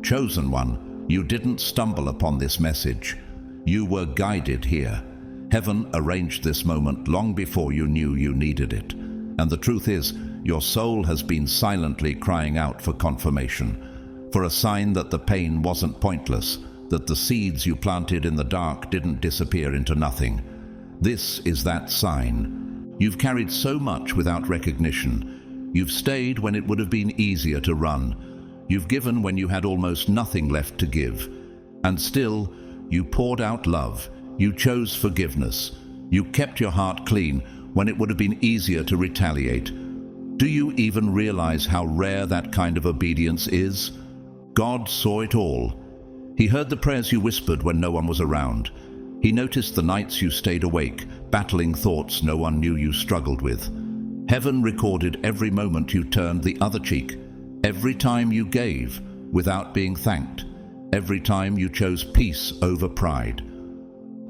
Chosen one, you didn't stumble upon this message. You were guided here. Heaven arranged this moment long before you knew you needed it. And the truth is, your soul has been silently crying out for confirmation, for a sign that the pain wasn't pointless, that the seeds you planted in the dark didn't disappear into nothing. This is that sign. You've carried so much without recognition. You've stayed when it would have been easier to run. You've given when you had almost nothing left to give. And still, you poured out love. You chose forgiveness. You kept your heart clean when it would have been easier to retaliate. Do you even realize how rare that kind of obedience is? God saw it all. He heard the prayers you whispered when no one was around. He noticed the nights you stayed awake, battling thoughts no one knew you struggled with. Heaven recorded every moment you turned the other cheek, every time you gave without being thanked, every time you chose peace over pride.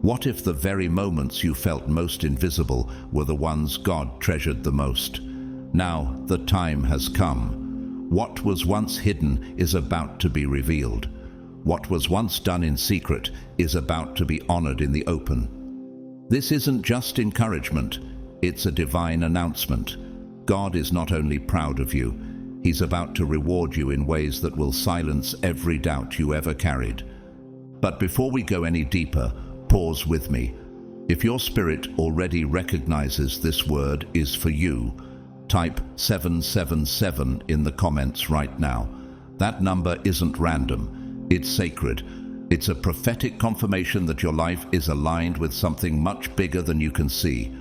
What if the very moments you felt most invisible were the ones God treasured the most? Now the time has come. What was once hidden is about to be revealed. What was once done in secret is about to be honored in the open. This isn't just encouragement, it's a divine announcement. God is not only proud of you, He's about to reward you in ways that will silence every doubt you ever carried. But before we go any deeper, pause with me. If your spirit already recognizes this word is for you, type 777 in the comments right now. That number isn't random, it's sacred. It's a prophetic confirmation that your life is aligned with something much bigger than you can see.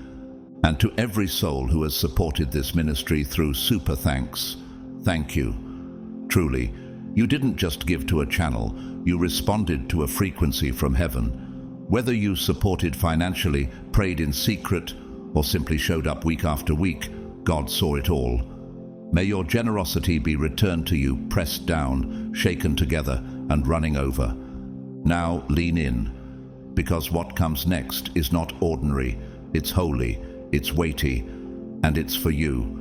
And to every soul who has supported this ministry through super thanks, thank you. Truly, you didn't just give to a channel, you responded to a frequency from heaven. Whether you supported financially, prayed in secret, or simply showed up week after week, God saw it all. May your generosity be returned to you, pressed down, shaken together, and running over. Now lean in, because what comes next is not ordinary, it's holy, it's weighty, and it's for you.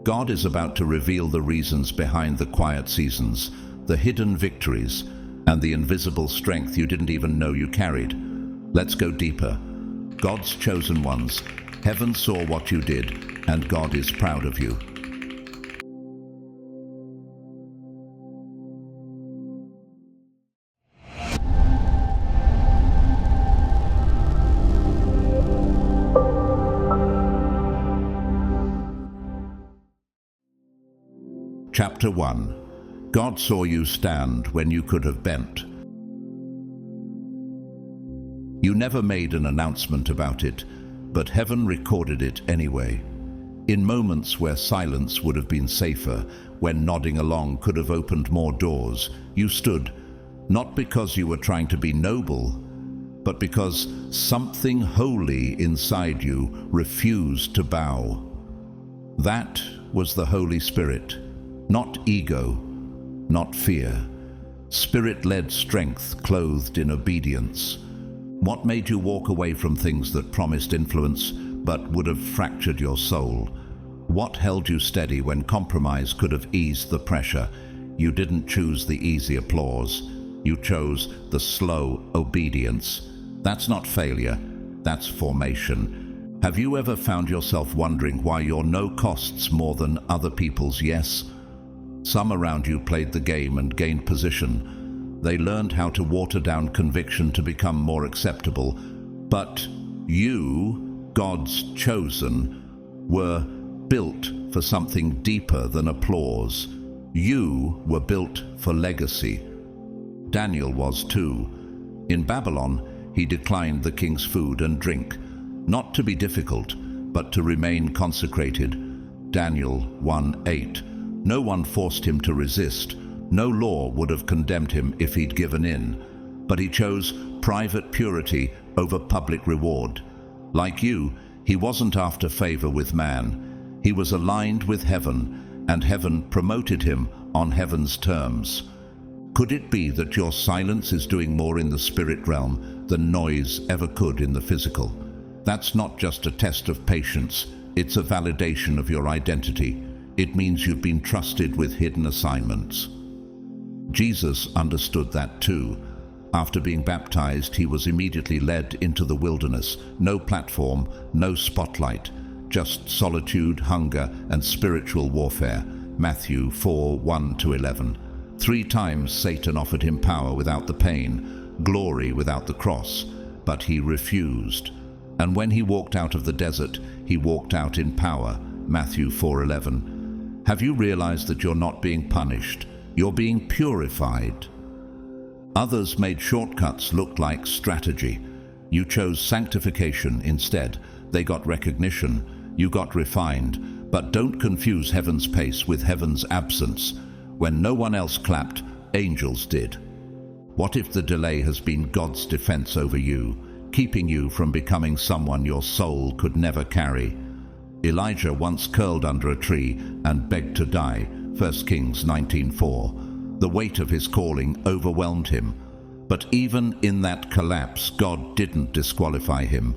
God is about to reveal the reasons behind the quiet seasons, the hidden victories, and the invisible strength you didn't even know you carried. Let's go deeper. God's chosen ones. Heaven saw what you did, and God is proud of you. Chapter 1. God saw you stand when you could have bent. You never made an announcement about it, but heaven recorded it anyway. In moments where silence would have been safer, when nodding along could have opened more doors, you stood, not because you were trying to be noble, but because something holy inside you refused to bow. That was the Holy Spirit, not ego, not fear. Spirit-led strength clothed in obedience. What made you walk away from things that promised influence but would have fractured your soul? What held you steady when compromise could have eased the pressure? You didn't choose the easy applause. You chose the slow obedience. That's not failure, that's formation. Have you ever found yourself wondering why your no costs more than other people's yes? Some around you played the game and gained position. They learned how to water down conviction to become more acceptable. But you, God's chosen, were built for something deeper than applause. You were built for legacy. Daniel was too. In Babylon, he declined the king's food and drink, not to be difficult, but to remain consecrated. Daniel 1:8. No one forced him to resist. No law would have condemned him if he'd given in, but he chose private purity over public reward. Like you, he wasn't after favor with man. He was aligned with heaven, and heaven promoted him on heaven's terms. Could it be that your silence is doing more in the spirit realm than noise ever could in the physical? That's not just a test of patience, it's a validation of your identity. It means you've been trusted with hidden assignments. Jesus understood that too. After being baptized, he was immediately led into the wilderness. No platform, no spotlight, just solitude, hunger, and spiritual warfare. Matthew 4:1-11. 3 times Satan offered him power without the pain, glory without the cross, but he refused. And when he walked out of the desert, he walked out in power. Matthew 4:11. Have you realized that you're not being punished? You're being purified. Others made shortcuts look like strategy. You chose sanctification instead. They got recognition. You got refined. But don't confuse heaven's pace with heaven's absence. When no one else clapped, angels did. What if the delay has been God's defense over you, keeping you from becoming someone your soul could never carry? Elijah once curled under a tree and begged to die. 1 Kings 19:4. The weight of his calling overwhelmed him. But even in that collapse, God didn't disqualify him.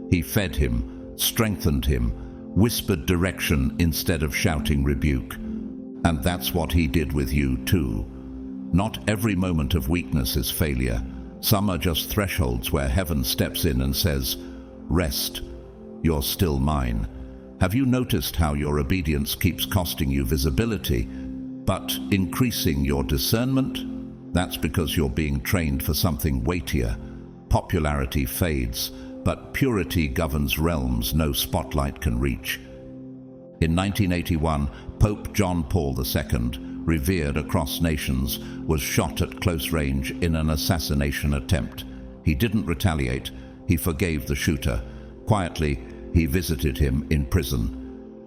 He fed him, strengthened him, whispered direction instead of shouting rebuke. And that's what he did with you too. Not every moment of weakness is failure. Some are just thresholds where heaven steps in and says, "Rest, you're still mine." Have you noticed how your obedience keeps costing you visibility, but increasing your discernment? That's because you're being trained for something weightier. Popularity fades, but purity governs realms no spotlight can reach. In 1981, Pope John Paul II, revered across nations, was shot at close range in an assassination attempt. He didn't retaliate. He forgave the shooter. Quietly, he visited him in prison.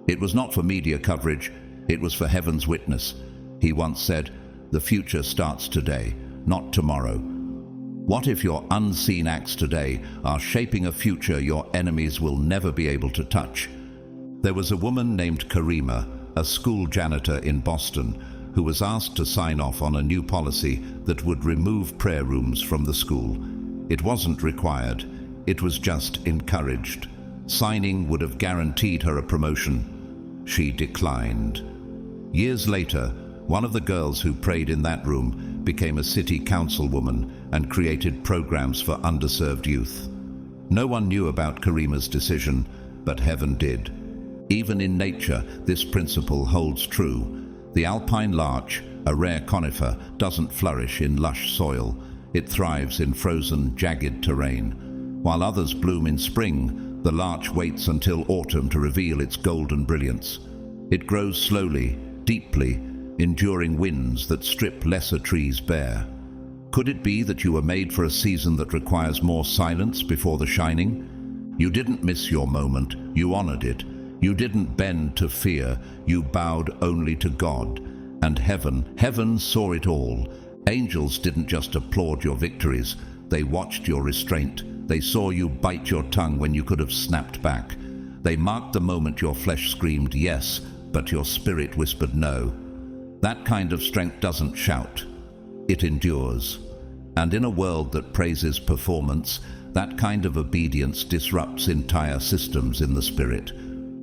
It was not for media coverage. It was for heaven's witness. He once said, "The future starts today, not tomorrow." What if your unseen acts today are shaping a future your enemies will never be able to touch? There was a woman named Karima, a school janitor in Boston, who was asked to sign off on a new policy that would remove prayer rooms from the school. It wasn't required. It was just encouraged. Signing would have guaranteed her a promotion. She declined. Years later, one of the girls who prayed in that room became a city councilwoman and created programs for underserved youth. No one knew about Karima's decision, but heaven did. Even in nature, this principle holds true. The alpine larch, a rare conifer, doesn't flourish in lush soil. It thrives in frozen, jagged terrain. While others bloom in spring, the larch waits until autumn to reveal its golden brilliance. It grows slowly, deeply, enduring winds that strip lesser trees bare. Could it be that you were made for a season that requires more silence before the shining? You didn't miss your moment, you honored it. You didn't bend to fear, you bowed only to God. And heaven saw it all. Angels didn't just applaud your victories, they watched your restraint. They saw you bite your tongue when you could have snapped back. They marked the moment your flesh screamed yes, but your spirit whispered no. That kind of strength doesn't shout. It endures. And in a world that praises performance, that kind of obedience disrupts entire systems in the spirit.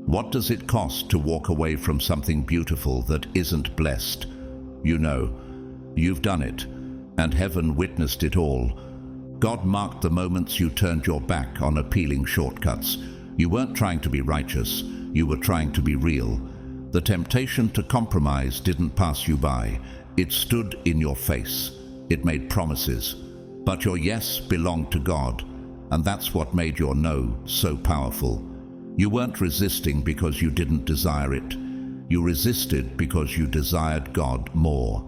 What does it cost to walk away from something beautiful that isn't blessed? You know, you've done it, and heaven witnessed it all. God marked the moments you turned your back on appealing shortcuts. You weren't trying to be righteous, you were trying to be real. The temptation to compromise didn't pass you by. It stood in your face. It made promises. But your yes belonged to God, and that's what made your no so powerful. You weren't resisting because you didn't desire it. You resisted because you desired God more.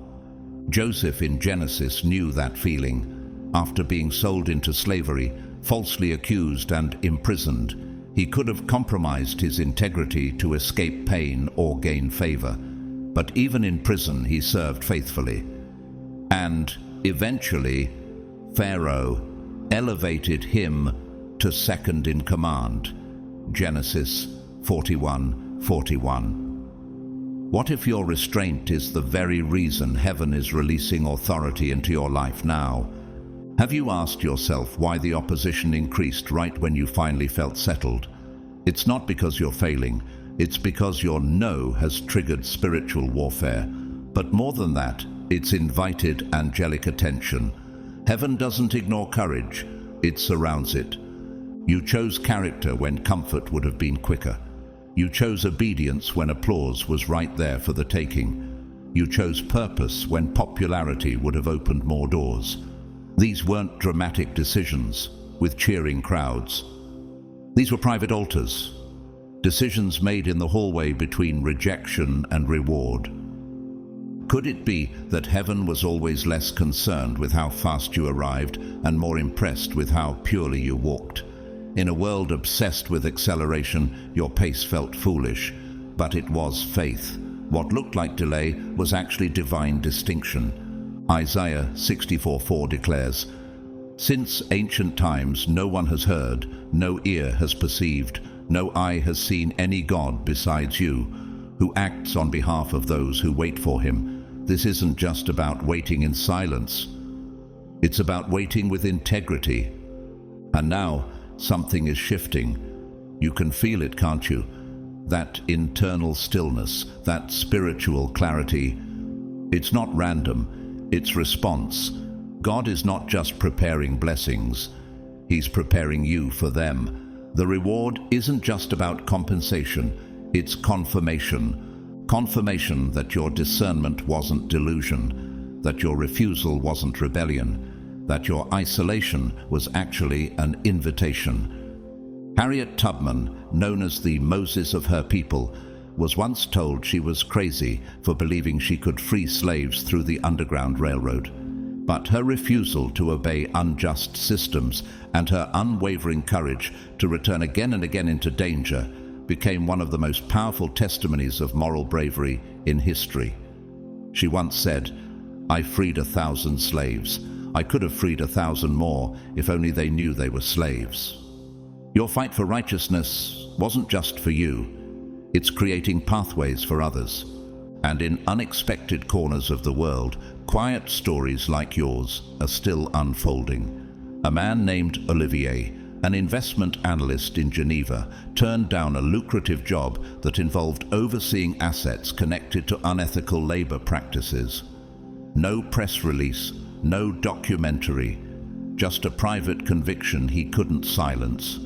Joseph in Genesis knew that feeling. After being sold into slavery, falsely accused and imprisoned, he could have compromised his integrity to escape pain or gain favor. But even in prison, he served faithfully. And eventually, Pharaoh elevated him to second in command. Genesis 41:41. What if your restraint is the very reason heaven is releasing authority into your life now? Have you asked yourself why the opposition increased right when you finally felt settled? It's not because you're failing, it's because your no has triggered spiritual warfare. But more than that, It's invited angelic attention. Heaven doesn't ignore courage, it surrounds it. You chose character when comfort would have been quicker. You chose obedience when applause was right there for the taking. You chose purpose when popularity would have opened more doors. These weren't dramatic decisions with cheering crowds. These were private altars, decisions made in the hallway between rejection and reward. Could it be that heaven was always less concerned with how fast you arrived and more impressed with how purely you walked? In a world obsessed with acceleration, your pace felt foolish, but it was faith. What looked like delay was actually divine distinction. Isaiah 64:4 declares, "Since ancient times no one has heard, no ear has perceived, no eye has seen any God besides you, who acts on behalf of those who wait for him." This isn't just about waiting in silence. It's about waiting with integrity. And now, something is shifting. You can feel it, can't you? That internal stillness, that spiritual clarity. It's not random, it's response. God is not just preparing blessings, He's preparing you for them. The reward isn't just about compensation, it's confirmation. Confirmation that your discernment wasn't delusion, that your refusal wasn't rebellion, that your isolation was actually an invitation. Harriet Tubman, known as the Moses of her people, was once told she was crazy for believing she could free slaves through the Underground Railroad. But her refusal to obey unjust systems and her unwavering courage to return again and again into danger became one of the most powerful testimonies of moral bravery in history. She once said, "I freed 1,000 slaves. I could have freed 1,000 more if only they knew they were slaves." Your fight for righteousness wasn't just for you. It's creating pathways for others. And in unexpected corners of the world, quiet stories like yours are still unfolding. A man named Olivier, an investment analyst in Geneva, turned down a lucrative job that involved overseeing assets connected to unethical labor practices. No press release, no documentary, just a private conviction he couldn't silence.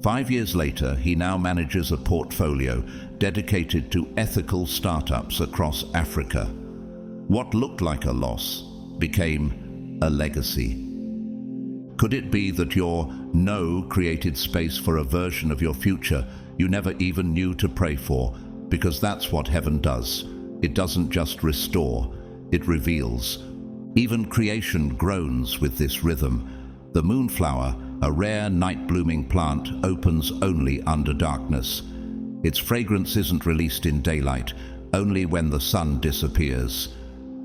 5 years later, he now manages a portfolio dedicated to ethical startups across Africa. What looked like a loss became a legacy. Could it be that your no created space for a version of your future you never even knew to pray for? Because that's what heaven does. It doesn't just restore, it reveals. Even creation groans with this rhythm. The moonflower, a rare night-blooming plant, opens only under darkness. Its fragrance isn't released in daylight, only when the sun disappears.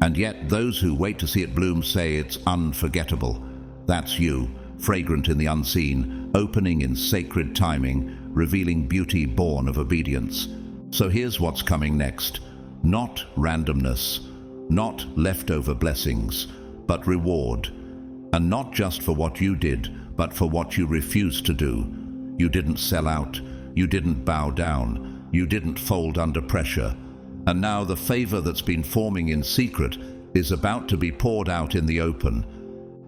And yet those who wait to see it bloom say it's unforgettable. That's you, fragrant in the unseen, opening in sacred timing, revealing beauty born of obedience. So here's what's coming next. Not randomness, not leftover blessings, but reward. And not just for what you did, but for what you refused to do. You didn't sell out, you didn't bow down, you didn't fold under pressure. And now the favor that's been forming in secret is about to be poured out in the open.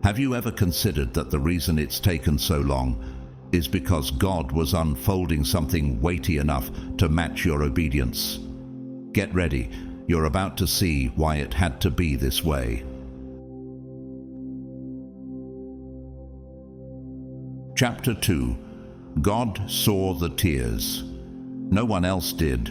Have you ever considered that the reason it's taken so long is because God was unfolding something weighty enough to match your obedience? Get ready, you're about to see why it had to be this way. Chapter 2. God saw the tears. No one else did.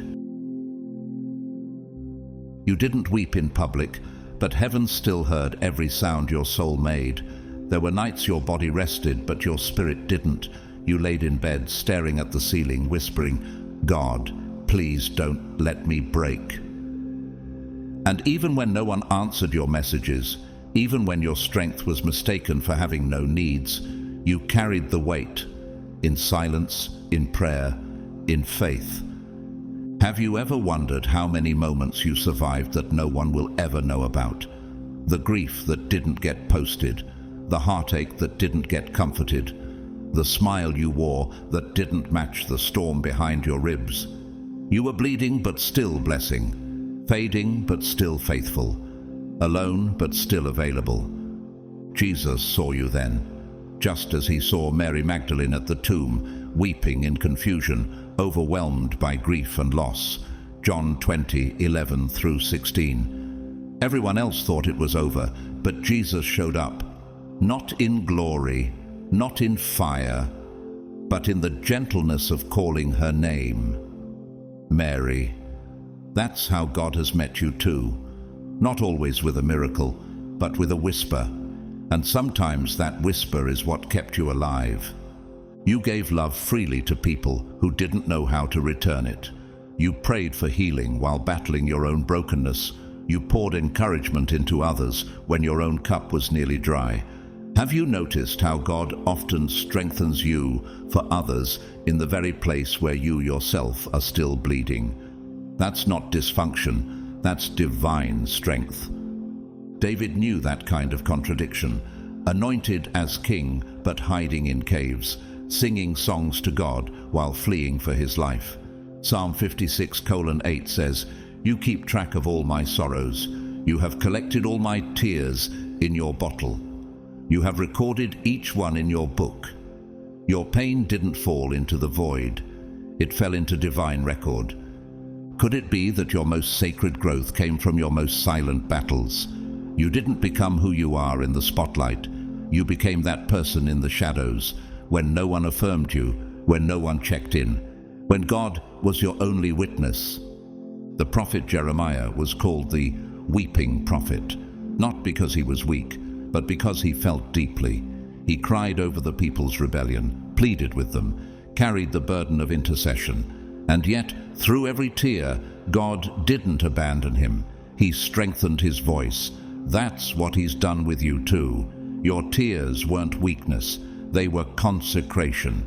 You didn't weep in public, but heaven still heard every sound your soul made. There were nights your body rested, but your spirit didn't. You laid in bed, staring at the ceiling, whispering, "God, please don't let me break." And even when no one answered your messages, even when your strength was mistaken for having no needs, you carried the weight, in silence, in prayer, in faith. Have you ever wondered how many moments you survived that no one will ever know about? The grief that didn't get posted, the heartache that didn't get comforted, the smile you wore that didn't match the storm behind your ribs. You were bleeding but still blessing, fading but still faithful. alone but still available. Jesus saw you then, just as he saw Mary Magdalene at the tomb, weeping in confusion, overwhelmed by grief and loss. John 20:11 through 16. Everyone else thought it was over, but Jesus showed up, not in glory, not in fire, but in the gentleness of calling her name, Mary. That's how God has met you too, not always with a miracle, but with a whisper. And sometimes that whisper is what kept you alive. You gave love freely to people who didn't know how to return it. You prayed for healing while battling your own brokenness. You poured encouragement into others when your own cup was nearly dry. Have you noticed how God often strengthens you for others in the very place where you yourself are still bleeding? That's not dysfunction, that's divine strength. David knew that kind of contradiction, anointed as king but hiding in caves, singing songs to God while fleeing for his life. Psalm 56:8 says, "You keep track of all my sorrows. You have collected all my tears in your bottle. You have recorded each one in your book." Your pain didn't fall into the void. It fell into divine record. Could it be that your most sacred growth came from your most silent battles? You didn't become who you are in the spotlight. You became that person in the shadows, when no one affirmed you, when no one checked in, when God was your only witness. The prophet Jeremiah was called the weeping prophet, not because he was weak, but because he felt deeply. He cried over the people's rebellion, pleaded with them, carried the burden of intercession. And yet, through every tear, God didn't abandon him. He strengthened his voice. That's what he's done with you too. Your tears weren't weakness, they were consecration.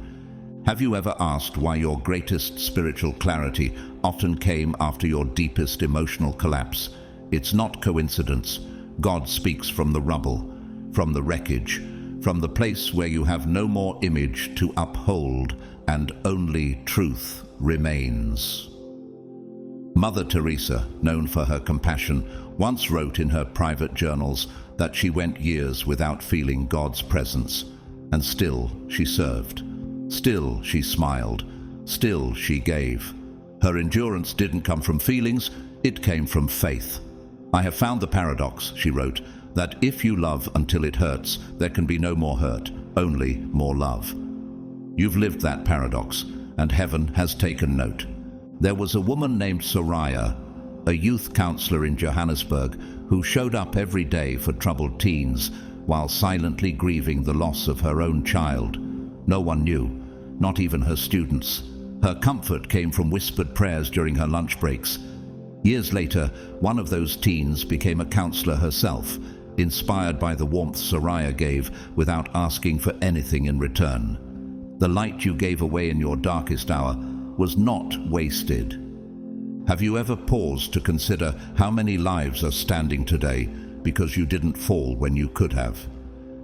Have you ever asked why your greatest spiritual clarity often came after your deepest emotional collapse? It's not coincidence. God speaks from the rubble, from the wreckage, from the place where you have no more image to uphold and only truth remains. Mother Teresa, known for her compassion, once wrote in her private journals that she went years without feeling God's presence, and still she served. Still she smiled. Still she gave. Her endurance didn't come from feelings, it came from faith. "I have found the paradox," she wrote, "that if you love until it hurts, there can be no more hurt, only more love." You've lived that paradox, and heaven has taken note. There was a woman named Soraya, a youth counselor in Johannesburg, who showed up every day for troubled teens while silently grieving the loss of her own child. No one knew, not even her students. Her comfort came from whispered prayers during her lunch breaks. Years later, one of those teens became a counselor herself, inspired by the warmth Soraya gave without asking for anything in return. The light you gave away in your darkest hour was not wasted. Have you ever paused to consider how many lives are standing today because you didn't fall when you could have?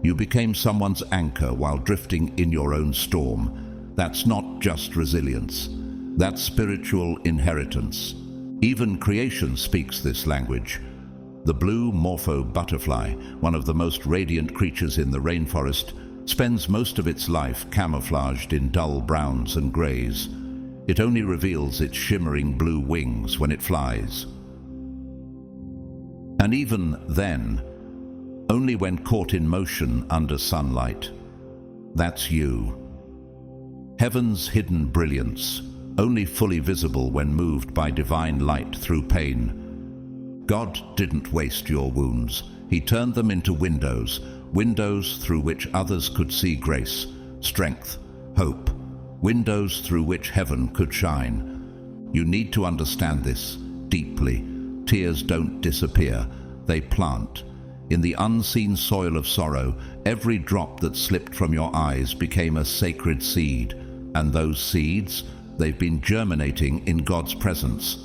You became someone's anchor while drifting in your own storm. That's not just resilience. That's spiritual inheritance. Even creation speaks this language. The blue morpho butterfly, one of the most radiant creatures in the rainforest, spends most of its life camouflaged in dull browns and grays. It only reveals its shimmering blue wings when it flies. And even then, only when caught in motion under sunlight. That's you. Heaven's hidden brilliance, only fully visible when moved by divine light through pain. God didn't waste your wounds. He turned them into windows, windows through which others could see grace, strength, hope, windows through which heaven could shine. You need to understand this deeply. Tears don't disappear, they plant. In the unseen soil of sorrow, every drop that slipped from your eyes became a sacred seed. And those seeds, they've been germinating in God's presence,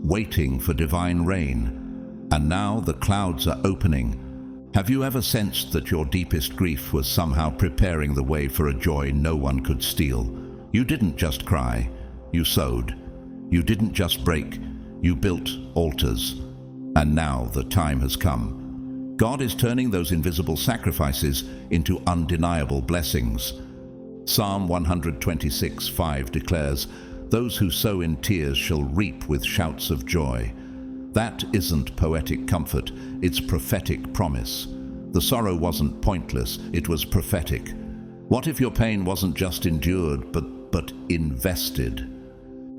waiting for divine rain. And now the clouds are opening. Have you ever sensed that your deepest grief was somehow preparing the way for a joy no one could steal? You didn't just cry, you sowed. You didn't just break, you built altars. And now the time has come. God is turning those invisible sacrifices into undeniable blessings. Psalm 126:5 declares, "Those who sow in tears shall reap with shouts of joy." That isn't poetic comfort, it's prophetic promise. The sorrow wasn't pointless, it was prophetic. What if your pain wasn't just endured, but invested?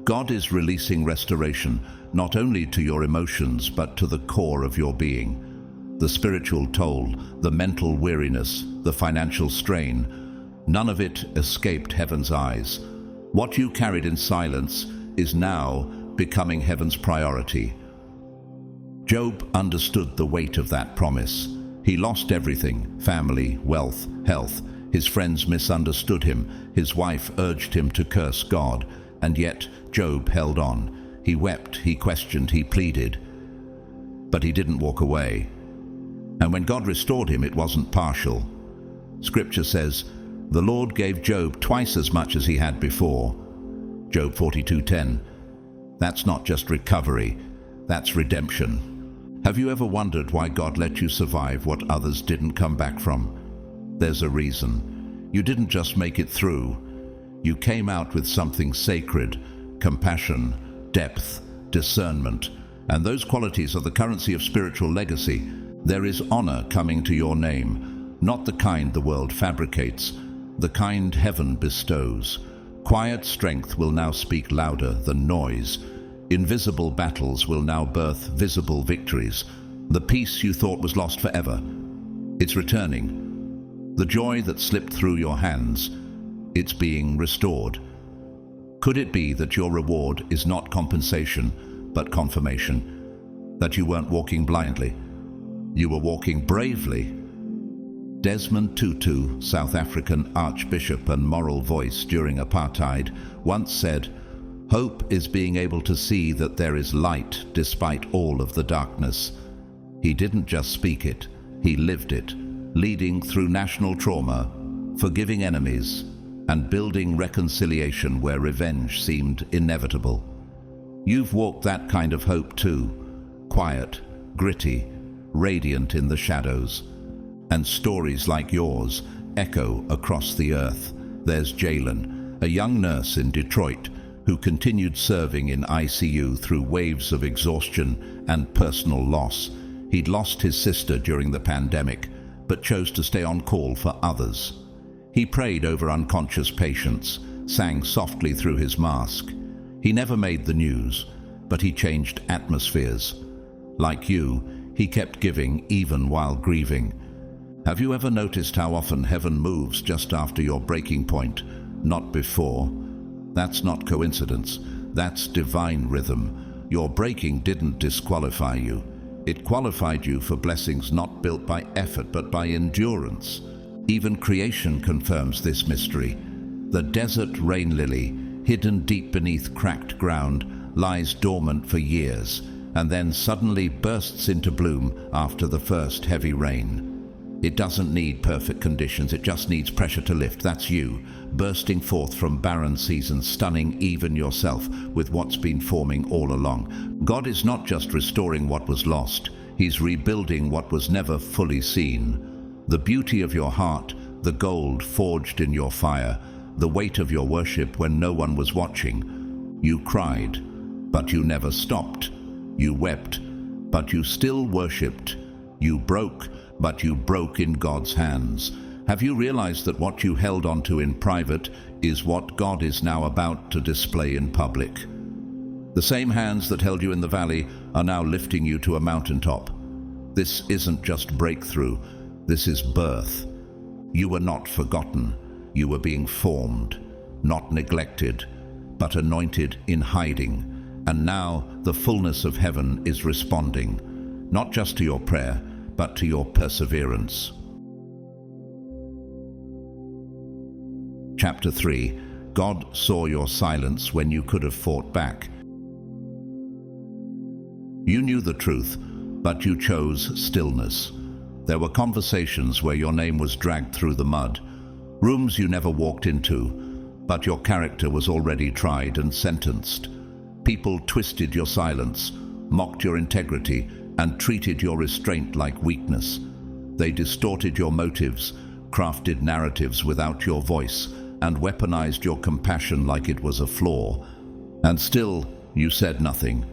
God is releasing restoration, not only to your emotions, but to the core of your being. The spiritual toll, the mental weariness, the financial strain, none of it escaped heaven's eyes. What you carried in silence is now becoming heaven's priority. Job understood the weight of that promise. He lost everything: family, wealth, health. His friends misunderstood him. His wife urged him to curse God. And yet Job held on. He wept, he questioned, he pleaded. But he didn't walk away. And when God restored him, it wasn't partial. Scripture says, "The Lord gave Job twice as much as he had before." Job 42:10. That's not just recovery, that's redemption. Have you ever wondered why God let you survive what others didn't come back from? There's a reason. You didn't just make it through. You came out with something sacred: compassion, depth, discernment. And those qualities are the currency of spiritual legacy. There is honor coming to your name, not the kind the world fabricates, the kind heaven bestows. Quiet strength will now speak louder than noise. Invisible battles will now birth visible victories. The peace you thought was lost forever, it's returning. The joy that slipped through your hands, it's being restored. Could it be that your reward is not compensation, but confirmation? That you weren't walking blindly, you were walking bravely. Desmond Tutu, South African archbishop and moral voice during apartheid, once said, "Hope is being able to see that there is light despite all of the darkness." He didn't just speak it, he lived it, leading through national trauma, forgiving enemies, and building reconciliation where revenge seemed inevitable. You've walked that kind of hope too, quiet, gritty, radiant in the shadows. And stories like yours echo across the earth. There's Jalen, a young nurse in Detroit who continued serving in ICU through waves of exhaustion and personal loss. He'd lost his sister during the pandemic, but chose to stay on call for others. He prayed over unconscious patients, sang softly through his mask. He never made the news, but he changed atmospheres. Like you, he kept giving even while grieving. Have you ever noticed how often heaven moves just after your breaking point, not before? That's not coincidence. That's divine rhythm. Your breaking didn't disqualify you. It qualified you for blessings not built by effort but by endurance. Even creation confirms this mystery. The desert rain lily, hidden deep beneath cracked ground, lies dormant for years and then suddenly bursts into bloom after the first heavy rain. It doesn't need perfect conditions, it just needs pressure to lift. That's you, bursting forth from barren seasons, stunning even yourself with what's been forming all along. God is not just restoring what was lost, He's rebuilding what was never fully seen. The beauty of your heart, the gold forged in your fire, the weight of your worship when no one was watching. You cried, but you never stopped. You wept, but you still worshipped. You broke, but you broke in God's hands. Have you realized that what you held onto in private is what God is now about to display in public? The same hands that held you in the valley are now lifting you to a mountaintop. This isn't just breakthrough, this is birth. You were not forgotten, you were being formed, not neglected, but anointed in hiding. And now the fullness of heaven is responding, not just to your prayer, but to your perseverance. Chapter 3. God saw your silence when you could have fought back. You knew the truth, but you chose stillness. There were conversations where your name was dragged through the mud, rooms you never walked into, but your character was already tried and sentenced. People twisted your silence, mocked your integrity, and treated your restraint like weakness. They distorted your motives, crafted narratives without your voice, and weaponized your compassion like it was a flaw. And still, you said nothing.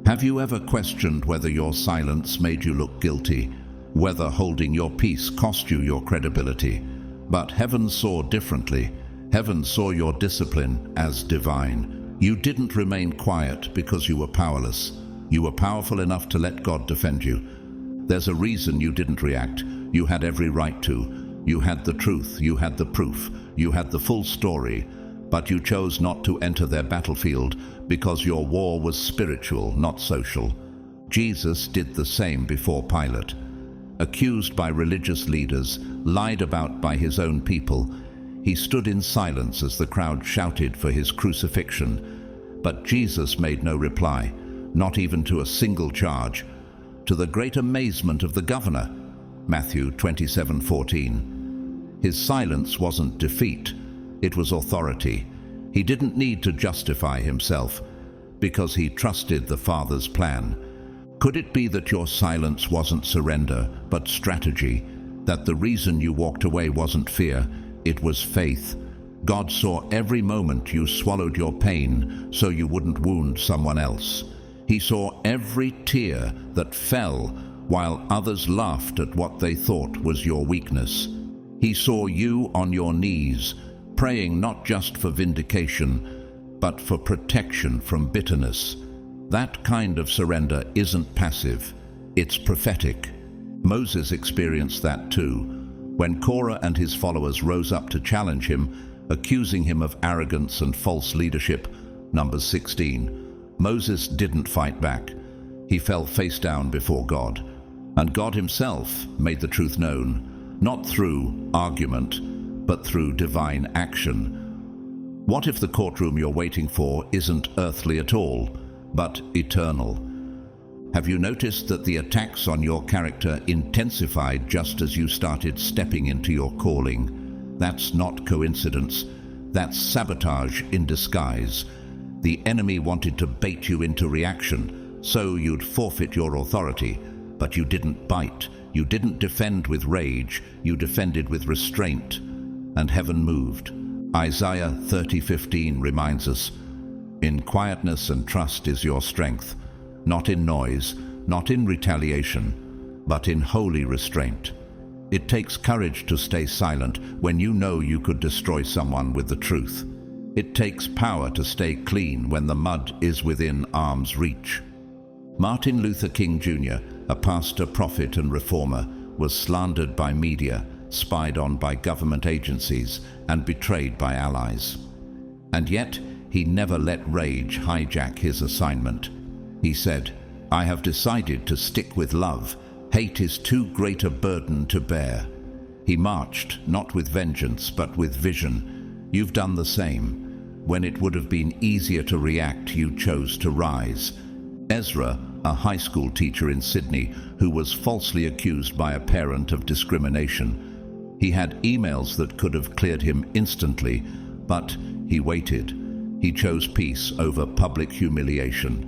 Have you ever questioned whether your silence made you look guilty, whether holding your peace cost you your credibility? But heaven saw differently. Heaven saw your discipline as divine. You didn't remain quiet because you were powerless. You were powerful enough to let God defend you. There's a reason you didn't react. You had every right to. You had the truth, you had the proof, you had the full story, but you chose not to enter their battlefield because your war was spiritual, not social. Jesus did the same before Pilate. Accused by religious leaders, lied about by his own people, he stood in silence as the crowd shouted for his crucifixion. But Jesus made no reply, not even to a single charge, to the great amazement of the governor. Matthew 27:14. His silence wasn't defeat, it was authority. He didn't need to justify himself because he trusted the Father's plan. Could it be that your silence wasn't surrender, but strategy? That the reason you walked away wasn't fear, it was faith? God saw every moment you swallowed your pain so you wouldn't wound someone else. He saw every tear that fell while others laughed at what they thought was your weakness. He saw you on your knees, praying not just for vindication, but for protection from bitterness. That kind of surrender isn't passive, it's prophetic. Moses experienced that too, when Korah and his followers rose up to challenge him, accusing him of arrogance and false leadership. Numbers 16. Moses didn't fight back. He fell face down before God. And God himself made the truth known, not through argument, but through divine action. What if the courtroom you're waiting for isn't earthly at all, but eternal? Have you noticed that the attacks on your character intensified just as you started stepping into your calling? That's not coincidence. That's sabotage in disguise. The enemy wanted to bait you into reaction, so you'd forfeit your authority. But you didn't bite. You didn't defend with rage. You defended with restraint. And heaven moved. Isaiah 30:15 reminds us, "In quietness and trust is your strength, not in noise, not in retaliation, but in holy restraint." It takes courage to stay silent when you know you could destroy someone with the truth. It takes power to stay clean when the mud is within arm's reach. Martin Luther King Jr., a pastor, prophet, and reformer, was slandered by media, spied on by government agencies, and betrayed by allies. And yet, he never let rage hijack his assignment. He said, "I have decided to stick with love. Hate is too great a burden to bear." He marched, not with vengeance, but with vision. You've done the same. When it would have been easier to react, you chose to rise. Ezra, a high school teacher in Sydney who was falsely accused by a parent of discrimination. He had emails that could have cleared him instantly, but he waited. He chose peace over public humiliation.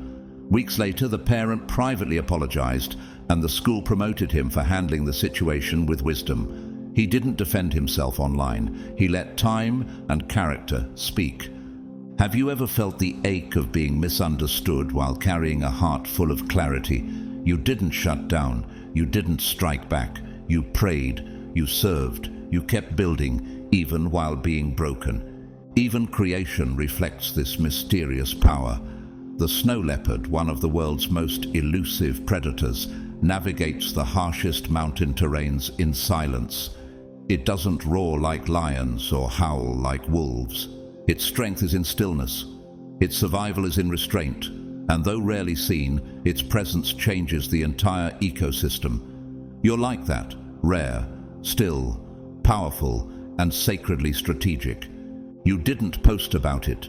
Weeks later, the parent privately apologized, and the school promoted him for handling the situation with wisdom. He didn't defend himself online. He let time and character speak. Have you ever felt the ache of being misunderstood while carrying a heart full of clarity? You didn't shut down. You didn't strike back. You prayed. You served. You kept building, even while being broken. Even creation reflects this mysterious power. The snow leopard, one of the world's most elusive predators, navigates the harshest mountain terrains in silence. It doesn't roar like lions or howl like wolves. Its strength is in stillness. Its survival is in restraint. And though rarely seen, its presence changes the entire ecosystem. You're like that, rare, still, powerful, and sacredly strategic. You didn't post about it.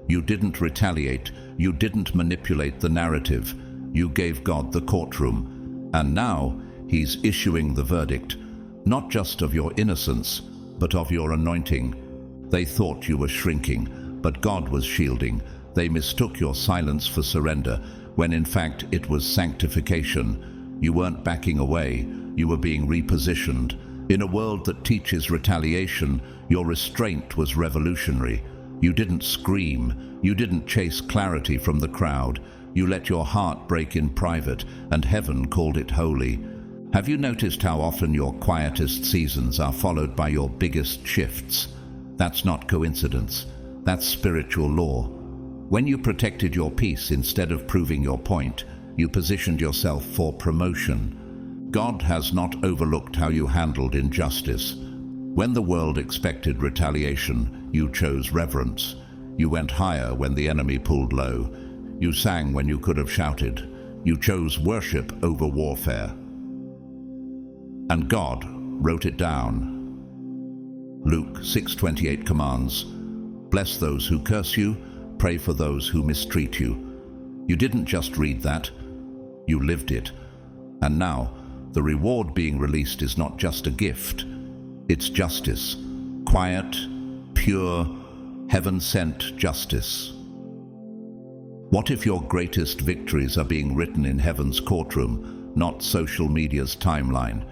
You didn't retaliate. You didn't manipulate the narrative. You gave God the courtroom. And now, He's issuing the verdict, not just of your innocence, but of your anointing. They thought you were shrinking, but God was shielding. They mistook your silence for surrender, when in fact it was sanctification. You weren't backing away, you were being repositioned. In a world that teaches retaliation, your restraint was revolutionary. You didn't scream, you didn't chase clarity from the crowd. You let your heart break in private, and heaven called it holy. Have you noticed how often your quietest seasons are followed by your biggest shifts? That's not coincidence. That's spiritual law. When you protected your peace instead of proving your point, you positioned yourself for promotion. God has not overlooked how you handled injustice. When the world expected retaliation, you chose reverence. You went higher when the enemy pulled low. You sang when you could have shouted. You chose worship over warfare. And God wrote it down. Luke 6:28 commands, "Bless those who curse you, pray for those who mistreat you." You didn't just read that, you lived it. And now, the reward being released is not just a gift, it's justice. Quiet, pure, heaven-sent justice. What if your greatest victories are being written in heaven's courtroom, not social media's timeline?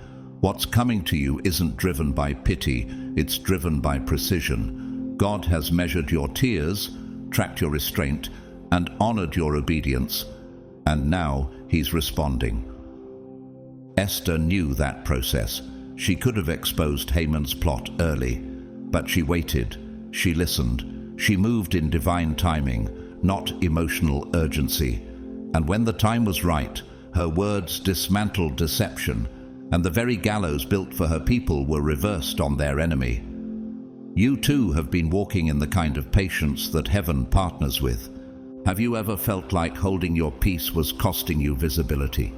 What's coming to you isn't driven by pity, it's driven by precision. God has measured your tears, tracked your restraint, and honored your obedience, and now He's responding. Esther knew that process. She could have exposed Haman's plot early, but she waited, she listened, she moved in divine timing, not emotional urgency. And when the time was right, her words dismantled deception, and the very gallows built for her people were reversed on their enemy. You too have been walking in the kind of patience that heaven partners with. Have you ever felt like holding your peace was costing you visibility?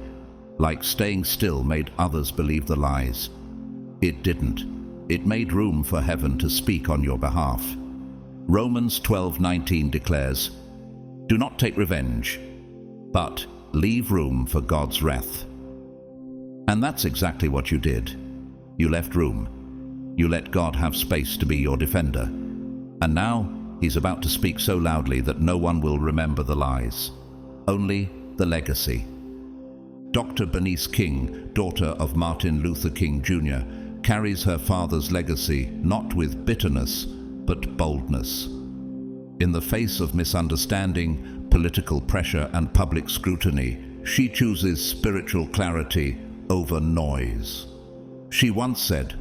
Like staying still made others believe the lies? It didn't. It made room for heaven to speak on your behalf. Romans 12:19 declares, "Do not take revenge, but leave room for God's wrath." And that's exactly what you did. You left room. You let God have space to be your defender. And now, He's about to speak so loudly that no one will remember the lies. Only the legacy. Dr. Bernice King, daughter of Martin Luther King Jr., carries her father's legacy not with bitterness, but boldness. In the face of misunderstanding, political pressure, and public scrutiny, she chooses spiritual clarity over noise. She once said,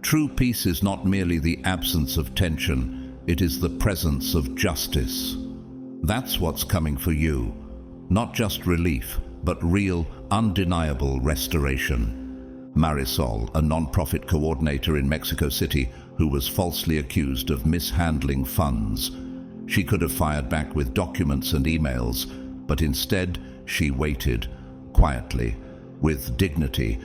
"True peace is not merely the absence of tension, it is the presence of justice." That's what's coming for you. Not just relief, but real, undeniable restoration. Marisol, a non-profit coordinator in Mexico City who was falsely accused of mishandling funds. She could have fired back with documents and emails, but instead she waited, quietly, with dignity.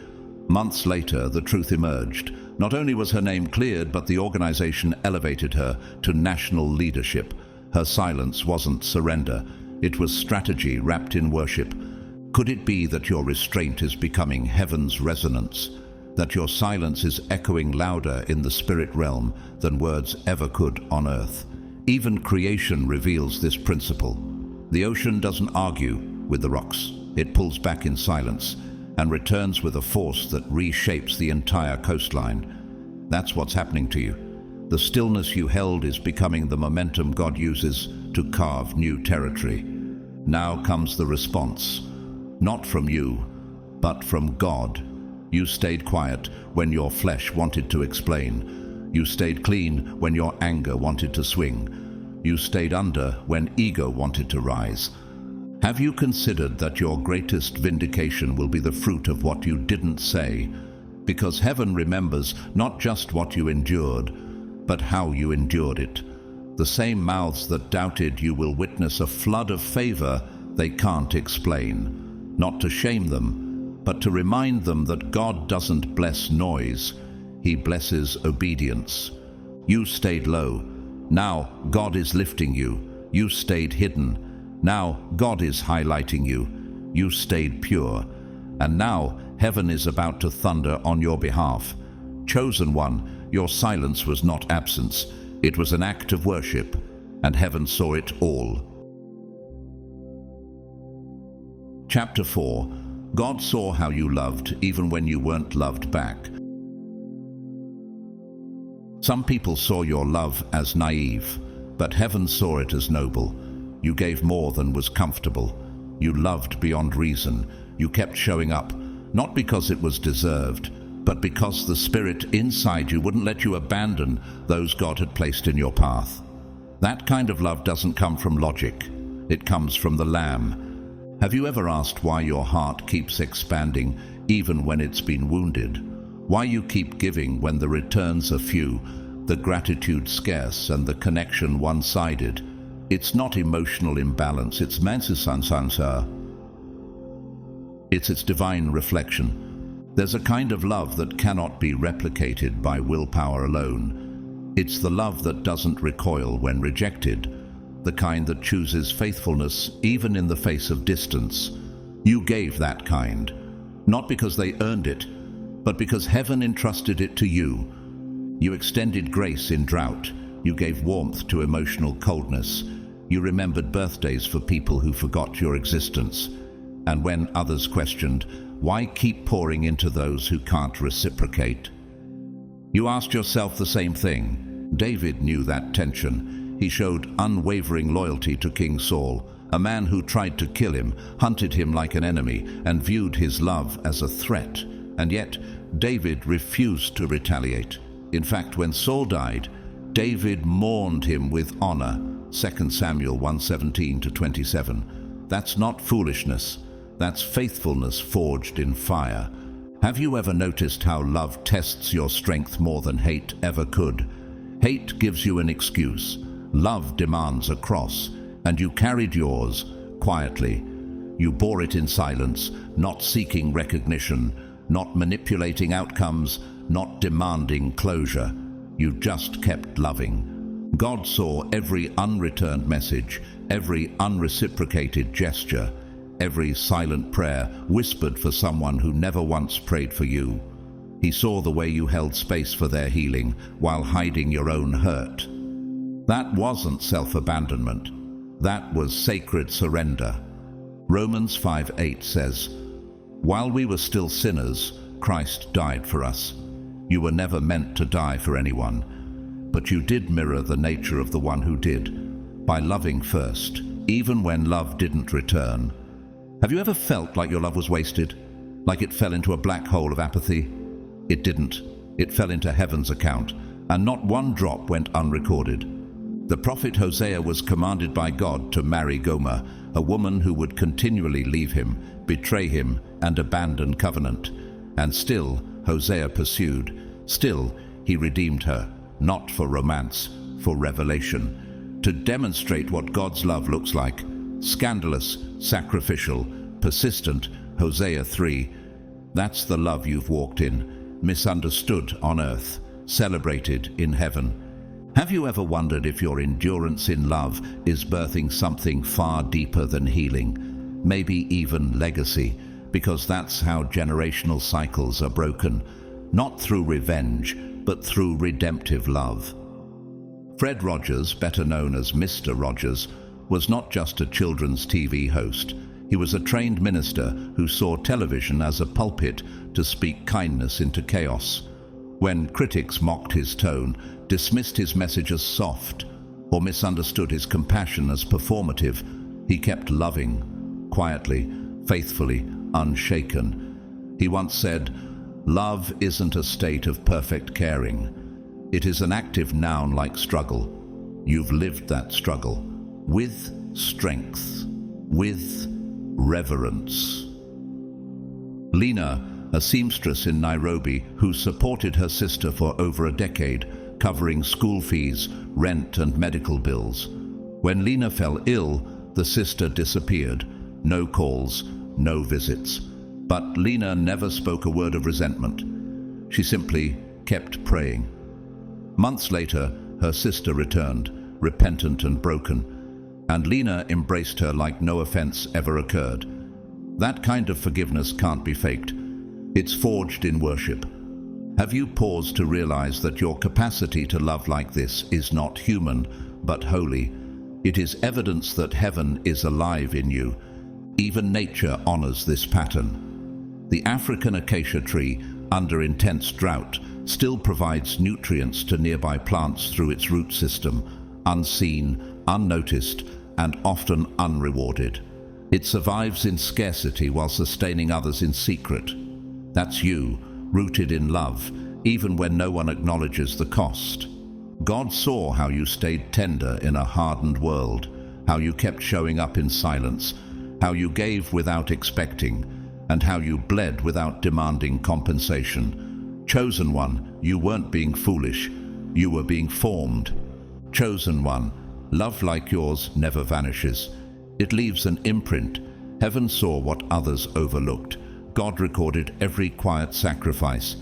Months later, the truth emerged. Not only was her name cleared, but the organization elevated her to national leadership. Her silence wasn't surrender. It was strategy wrapped in worship. Could it be that your restraint is becoming heaven's resonance? That your silence is echoing louder in the spirit realm than words ever could on earth? Even creation reveals this principle. The ocean doesn't argue with the rocks. It pulls back in silence and returns with a force that reshapes the entire coastline. That's what's happening to you. The stillness you held is becoming the momentum God uses to carve new territory. Now comes the response. Not from you, but from God. You stayed quiet when your flesh wanted to explain. You stayed clean when your anger wanted to swing. You stayed under when ego wanted to rise. Have you considered that your greatest vindication will be the fruit of what you didn't say? Because heaven remembers not just what you endured, but how you endured it. The same mouths that doubted you will witness a flood of favor they can't explain. Not to shame them, but to remind them that God doesn't bless noise, He blesses obedience. You stayed low. Now God is lifting you. You stayed hidden. Now God is highlighting you. You stayed pure. And now heaven is about to thunder on your behalf. Chosen one, your silence was not absence. It was an act of worship, and heaven saw it all. Chapter 4. God saw how you loved, even when you weren't loved back. Some people saw your love as naive, but heaven saw it as noble. You gave more than was comfortable. You loved beyond reason. You kept showing up, not because it was deserved, but because the Spirit inside you wouldn't let you abandon those God had placed in your path. That kind of love doesn't come from logic. It comes from the Lamb. Have you ever asked why your heart keeps expanding even when it's been wounded? Why you keep giving when the returns are few, the gratitude scarce, and the connection one-sided? It's not emotional imbalance, it's mensusansansa. It's its divine reflection. There's a kind of love that cannot be replicated by willpower alone. It's the love that doesn't recoil when rejected, the kind that chooses faithfulness even in the face of distance. You gave that kind, not because they earned it, but because heaven entrusted it to you. You extended grace in drought. You gave warmth to emotional coldness. You remembered birthdays for people who forgot your existence. And when others questioned, why keep pouring into those who can't reciprocate? You asked yourself the same thing. David knew that tension. He showed unwavering loyalty to King Saul, a man who tried to kill him, hunted him like an enemy, and viewed his love as a threat. And yet, David refused to retaliate. In fact, when Saul died, David mourned him with honor. 2 Samuel 1:17-27. That's not foolishness. That's faithfulness forged in fire. Have you ever noticed how love tests your strength more than hate ever could? Hate gives you an excuse. Love demands a cross, and you carried yours quietly. You bore it in silence, not seeking recognition, not manipulating outcomes, not demanding closure. You just kept loving. God saw every unreturned message, every unreciprocated gesture, every silent prayer whispered for someone who never once prayed for you. He saw the way you held space for their healing while hiding your own hurt. That wasn't self-abandonment. That was sacred surrender. Romans 5:8 says, "While we were still sinners, Christ died for us." You were never meant to die for anyone, but you did mirror the nature of the one who did, by loving first, even when love didn't return. Have you ever felt like your love was wasted? Like it fell into a black hole of apathy? It didn't. It fell into heaven's account, and not one drop went unrecorded. The prophet Hosea was commanded by God to marry Gomer, a woman who would continually leave him, betray him, and abandon covenant. And still, Hosea pursued. Still, he redeemed her, not for romance, for revelation. To demonstrate what God's love looks like: scandalous, sacrificial, persistent, Hosea 3. That's the love you've walked in, misunderstood on earth, celebrated in heaven. Have you ever wondered if your endurance in love is birthing something far deeper than healing, maybe even legacy? Because that's how generational cycles are broken, not through revenge, but through redemptive love. Fred Rogers, better known as Mr. Rogers, was not just a children's TV host. He was a trained minister who saw television as a pulpit to speak kindness into chaos. When critics mocked his tone, dismissed his message as soft, or misunderstood his compassion as performative, he kept loving, quietly, faithfully, unshaken. He once said, "Love isn't a state of perfect caring. It is an active noun like struggle. You've lived that struggle with strength, with reverence." Lena, a seamstress in Nairobi who supported her sister for over a decade, covering school fees, rent, and medical bills. When Lena fell ill, the sister disappeared. No calls, no visits. But Lena never spoke a word of resentment. She simply kept praying. Months later, her sister returned, repentant and broken, and Lena embraced her like no offense ever occurred. That kind of forgiveness can't be faked. It's forged in worship. Have you paused to realize that your capacity to love like this is not human, but holy? It is evidence that heaven is alive in you. Even nature honors this pattern. The African acacia tree, under intense drought, still provides nutrients to nearby plants through its root system, unseen, unnoticed, and often unrewarded. It survives in scarcity while sustaining others in secret. That's you, rooted in love, even when no one acknowledges the cost. God saw how you stayed tender in a hardened world, how you kept showing up in silence, how you gave without expecting, and how you bled without demanding compensation. Chosen one, you weren't being foolish, you were being formed. Chosen one, love like yours never vanishes. It leaves an imprint. Heaven saw what others overlooked. God recorded every quiet sacrifice,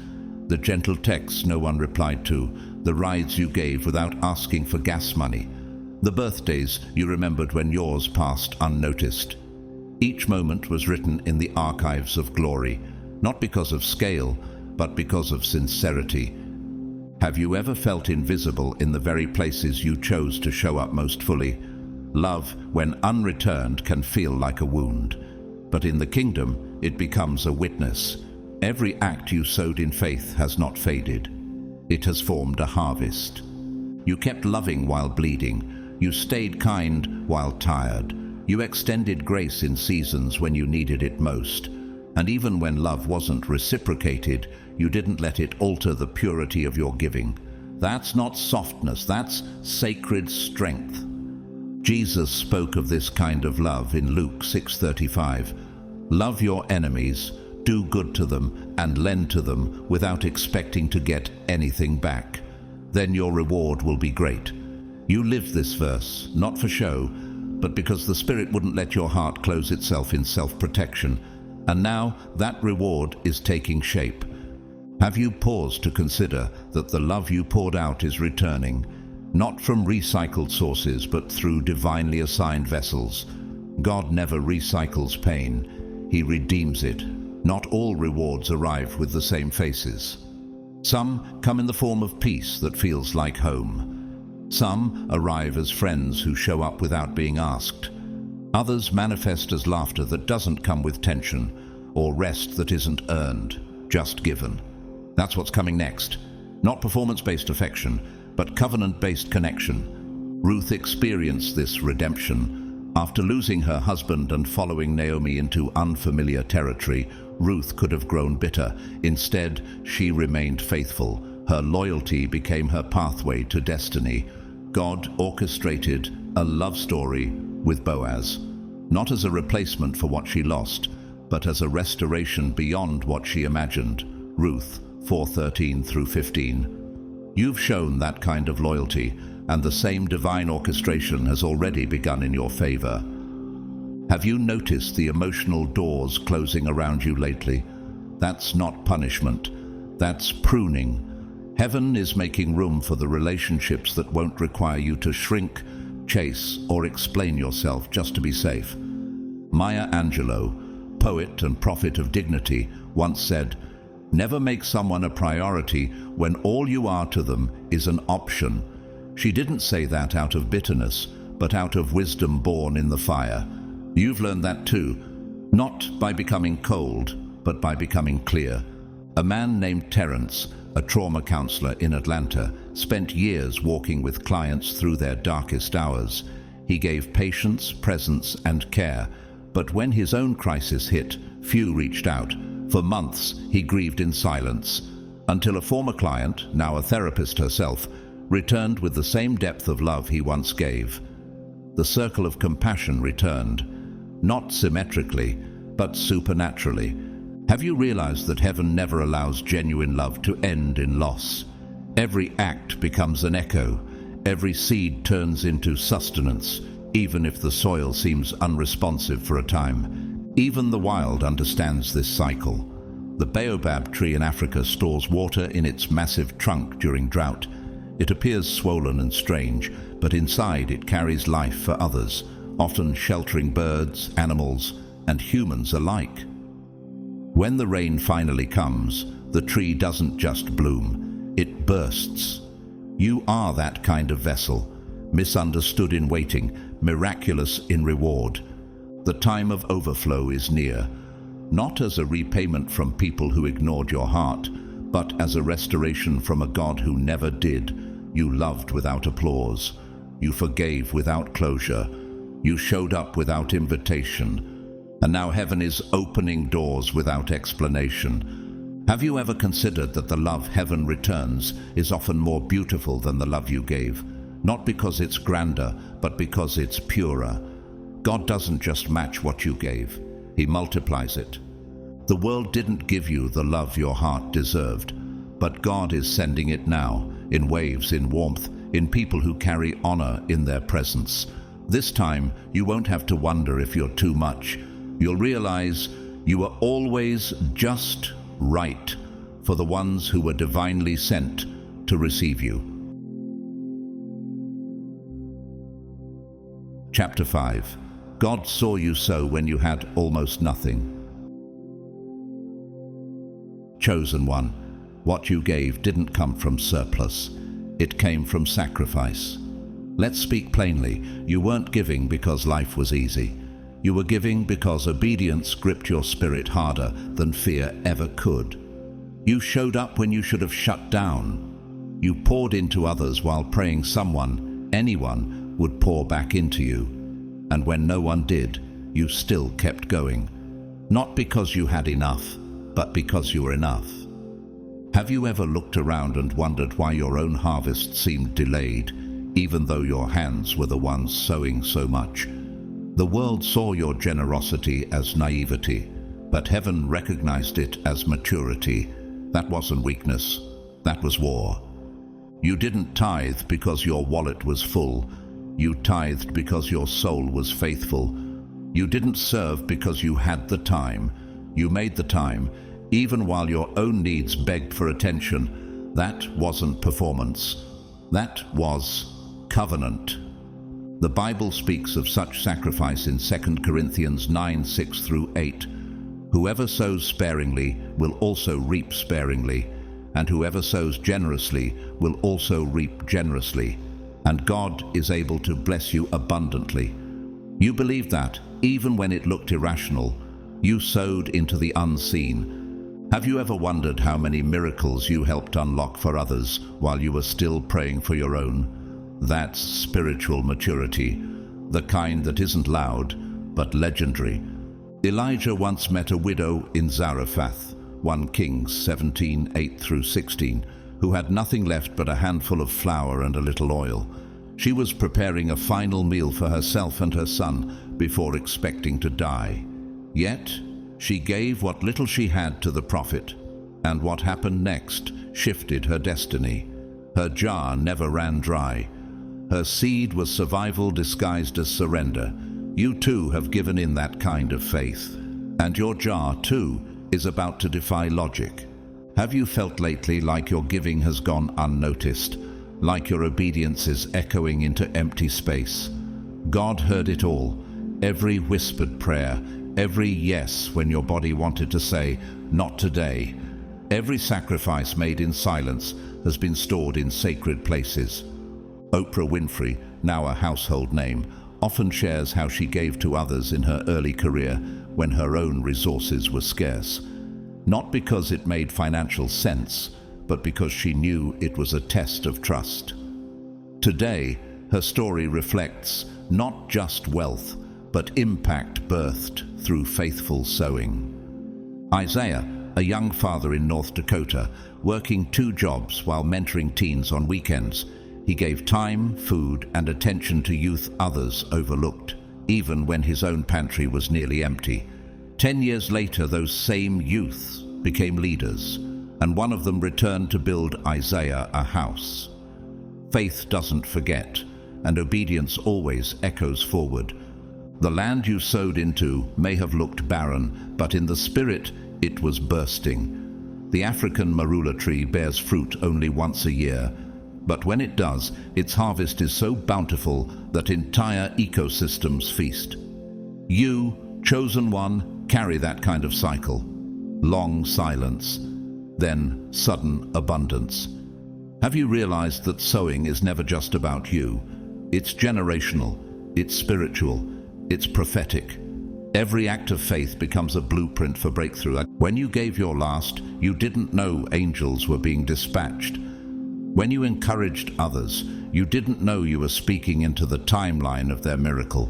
the gentle texts no one replied to, the rides you gave without asking for gas money, the birthdays you remembered when yours passed unnoticed. Each moment was written in the archives of glory, not because of scale, but because of sincerity. Have you ever felt invisible in the very places you chose to show up most fully? Love, when unreturned, can feel like a wound, but in the kingdom, it becomes a witness. Every act you sowed in faith has not faded. It has formed a harvest. You kept loving while bleeding. You stayed kind while tired. You extended grace in seasons when you needed it most. And even when love wasn't reciprocated, you didn't let it alter the purity of your giving. That's not softness, that's sacred strength. Jesus spoke of this kind of love in Luke 6:35. Love your enemies, do good to them, and lend to them without expecting to get anything back. Then your reward will be great. You lived this verse, not for show, but because the Spirit wouldn't let your heart close itself in self-protection. And now that reward is taking shape. Have you paused to consider that the love you poured out is returning, not from recycled sources, but through divinely assigned vessels? God never recycles pain. He redeems it. Not all rewards arrive with the same faces. Some come in the form of peace that feels like home. Some arrive as friends who show up without being asked. Others manifest as laughter that doesn't come with tension, or rest that isn't earned, just given. That's what's coming next. Not performance-based affection, but covenant-based connection. Ruth experienced this redemption. After losing her husband and following Naomi into unfamiliar territory, Ruth could have grown bitter. Instead, she remained faithful. Her loyalty became her pathway to destiny. God orchestrated a love story with Boaz, not as a replacement for what she lost, but as a restoration beyond what she imagined. Ruth 4:13 through 15. You've shown that kind of loyalty, and the same divine orchestration has already begun in your favor. Have you noticed the emotional doors closing around you lately? That's not punishment. That's pruning. Heaven is making room for the relationships that won't require you to shrink, chase, or explain yourself just to be safe. Maya Angelou, poet and prophet of dignity, once said, "Never make someone a priority when all you are to them is an option." She didn't say that out of bitterness, but out of wisdom born in the fire. You've learned that too, not by becoming cold, but by becoming clear. A man named Terence, a trauma counselor in Atlanta, spent years walking with clients through their darkest hours. He gave patience, presence, and care, but when his own crisis hit, few reached out. For months, he grieved in silence, until a former client, now a therapist herself, returned with the same depth of love he once gave. The circle of compassion returned, not symmetrically, but supernaturally. Have you realized that heaven never allows genuine love to end in loss? Every act becomes an echo. Every seed turns into sustenance, even if the soil seems unresponsive for a time. Even the wild understands this cycle. The baobab tree in Africa stores water in its massive trunk during drought. It appears swollen and strange, but inside it carries life for others, often sheltering birds, animals, and humans alike. When the rain finally comes, the tree doesn't just bloom, it bursts. You are that kind of vessel, misunderstood in waiting, miraculous in reward. The time of overflow is near. not as a repayment from people who ignored your heart, but as a restoration from a God who never did. You loved without applause. You forgave without closure. You showed up without invitation. And now heaven is opening doors without explanation. Have you ever considered that the love heaven returns is often more beautiful than the love you gave? Not because it's grander, but because it's purer. God doesn't just match what you gave. He multiplies it. The world didn't give you the love your heart deserved, but God is sending it now, in waves, in warmth, in people who carry honor in their presence. This time, you won't have to wonder if you're too much. You'll realize you were always just right for the ones who were divinely sent to receive you. Chapter 5. God saw you sow when you had almost nothing. Chosen one, what you gave didn't come from surplus. It came from sacrifice. Let's speak plainly. You weren't giving because life was easy. You were giving because obedience gripped your spirit harder than fear ever could. You showed up when you should have shut down. You poured into others while praying someone, anyone, would pour back into you. And when no one did, you still kept going. Not because you had enough, but because you were enough. Have you ever looked around and wondered why your own harvest seemed delayed, even though your hands were the ones sowing so much? The world saw your generosity as naivety, but heaven recognized it as maturity. That wasn't weakness, that was war. You didn't tithe because your wallet was full. You tithed because your soul was faithful. You didn't serve because you had the time. You made the time, even while your own needs begged for attention. That wasn't performance. That was covenant. The Bible speaks of such sacrifice in 2 Corinthians 9:6-8. Whoever sows sparingly will also reap sparingly, and whoever sows generously will also reap generously. And God is able to bless you abundantly. You believed that, even when it looked irrational. You sowed into the unseen. Have you ever wondered how many miracles you helped unlock for others while you were still praying for your own? That's spiritual maturity, the kind that isn't loud, but legendary. Elijah once met a widow in Zarephath, 1 Kings 17:8-16, who had nothing left but a handful of flour and a little oil. She was preparing a final meal for herself and her son before expecting to die. Yet, she gave what little she had to the prophet, and what happened next shifted her destiny. Her jar never ran dry. Her seed was survival disguised as surrender. You too have given in that kind of faith, and your jar too is about to defy logic. Have you felt lately like your giving has gone unnoticed, like your obedience is echoing into empty space? God heard it all, every whispered prayer, every yes when your body wanted to say, "Not today." Every sacrifice made in silence has been stored in sacred places. Oprah Winfrey, now a household name, often shares how she gave to others in her early career when her own resources were scarce. Not because it made financial sense, but because she knew it was a test of trust. Today, her story reflects not just wealth, but impact birthed through faithful sowing. Isaiah, a young father in North Dakota, working 2 jobs while mentoring teens on weekends, he gave time, food, and attention to youth others overlooked, even when his own pantry was nearly empty. 10 years later, those same youths became leaders, and one of them returned to build Isaiah a house. Faith doesn't forget, and obedience always echoes forward. The land you sowed into may have looked barren, but in the spirit it was bursting. The African marula tree bears fruit only once a year, but when it does, its harvest is so bountiful that entire ecosystems feast. You, chosen one, carry that kind of cycle. Long silence, then sudden abundance. Have you realized that sowing is never just about you? It's generational, it's spiritual, it's prophetic. Every act of faith becomes a blueprint for breakthrough. When you gave your last, you didn't know angels were being dispatched. When you encouraged others, you didn't know you were speaking into the timeline of their miracle.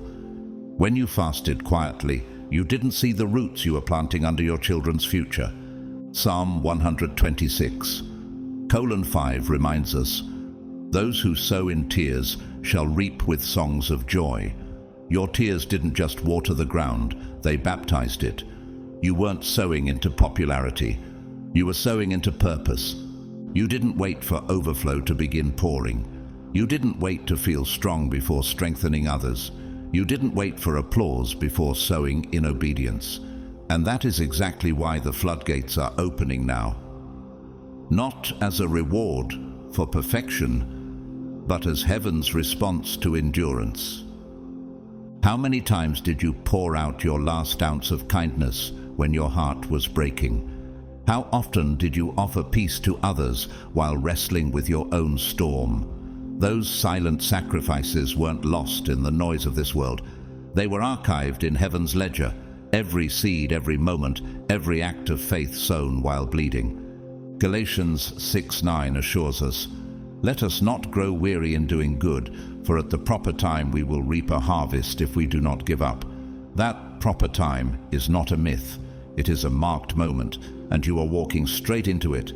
When you fasted quietly, you didn't see the roots you were planting under your children's future. Psalm 126:5 reminds us, "Those who sow in tears shall reap with songs of joy." Your tears didn't just water the ground, they baptized it. You weren't sowing into popularity. You were sowing into purpose. You didn't wait for overflow to begin pouring. You didn't wait to feel strong before strengthening others. You didn't wait for applause before sowing in obedience. And that is exactly why the floodgates are opening now. Not as a reward for perfection, but as heaven's response to endurance. How many times did you pour out your last ounce of kindness when your heart was breaking? How often did you offer peace to others while wrestling with your own storm? Those silent sacrifices weren't lost in the noise of this world. They were archived in heaven's ledger. Every seed, every moment, every act of faith sown while bleeding. Galatians 6:9 assures us, "Let us not grow weary in doing good, for at the proper time we will reap a harvest if we do not give up." That proper time is not a myth. It is a marked moment, and you are walking straight into it.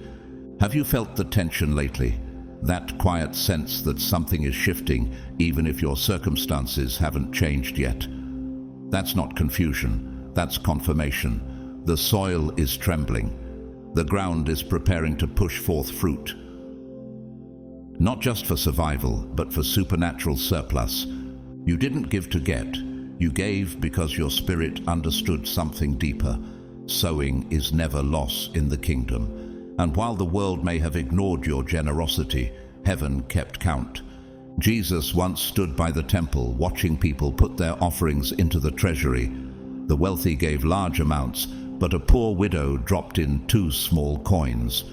Have you felt the tension lately? That quiet sense that something is shifting, even if your circumstances haven't changed yet. That's not confusion, that's confirmation. The soil is trembling. The ground is preparing to push forth fruit. Not just for survival, but for supernatural surplus. You didn't give to get. You gave because your spirit understood something deeper. Sowing is never loss in the kingdom. And while the world may have ignored your generosity, heaven kept count. Jesus once stood by the temple watching people put their offerings into the treasury. The wealthy gave large amounts, but a poor widow dropped in 2 small coins.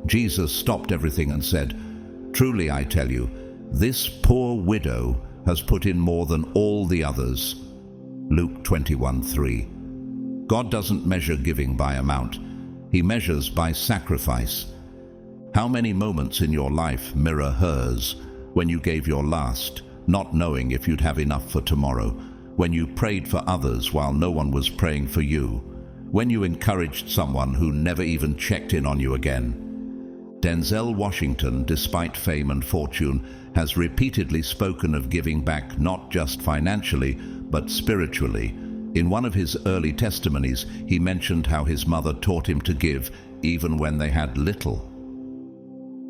Jesus stopped everything and said, "Truly I tell you, this poor widow has put in more than all the others." Luke 21:3. God doesn't measure giving by amount. He measures by sacrifice. How many moments in your life mirror hers? When you gave your last, not knowing if you'd have enough for tomorrow. When you prayed for others while no one was praying for you. When you encouraged someone who never even checked in on you again. Denzel Washington, despite fame and fortune, has repeatedly spoken of giving back not just financially, but spiritually. In one of his early testimonies, he mentioned how his mother taught him to give even when they had little.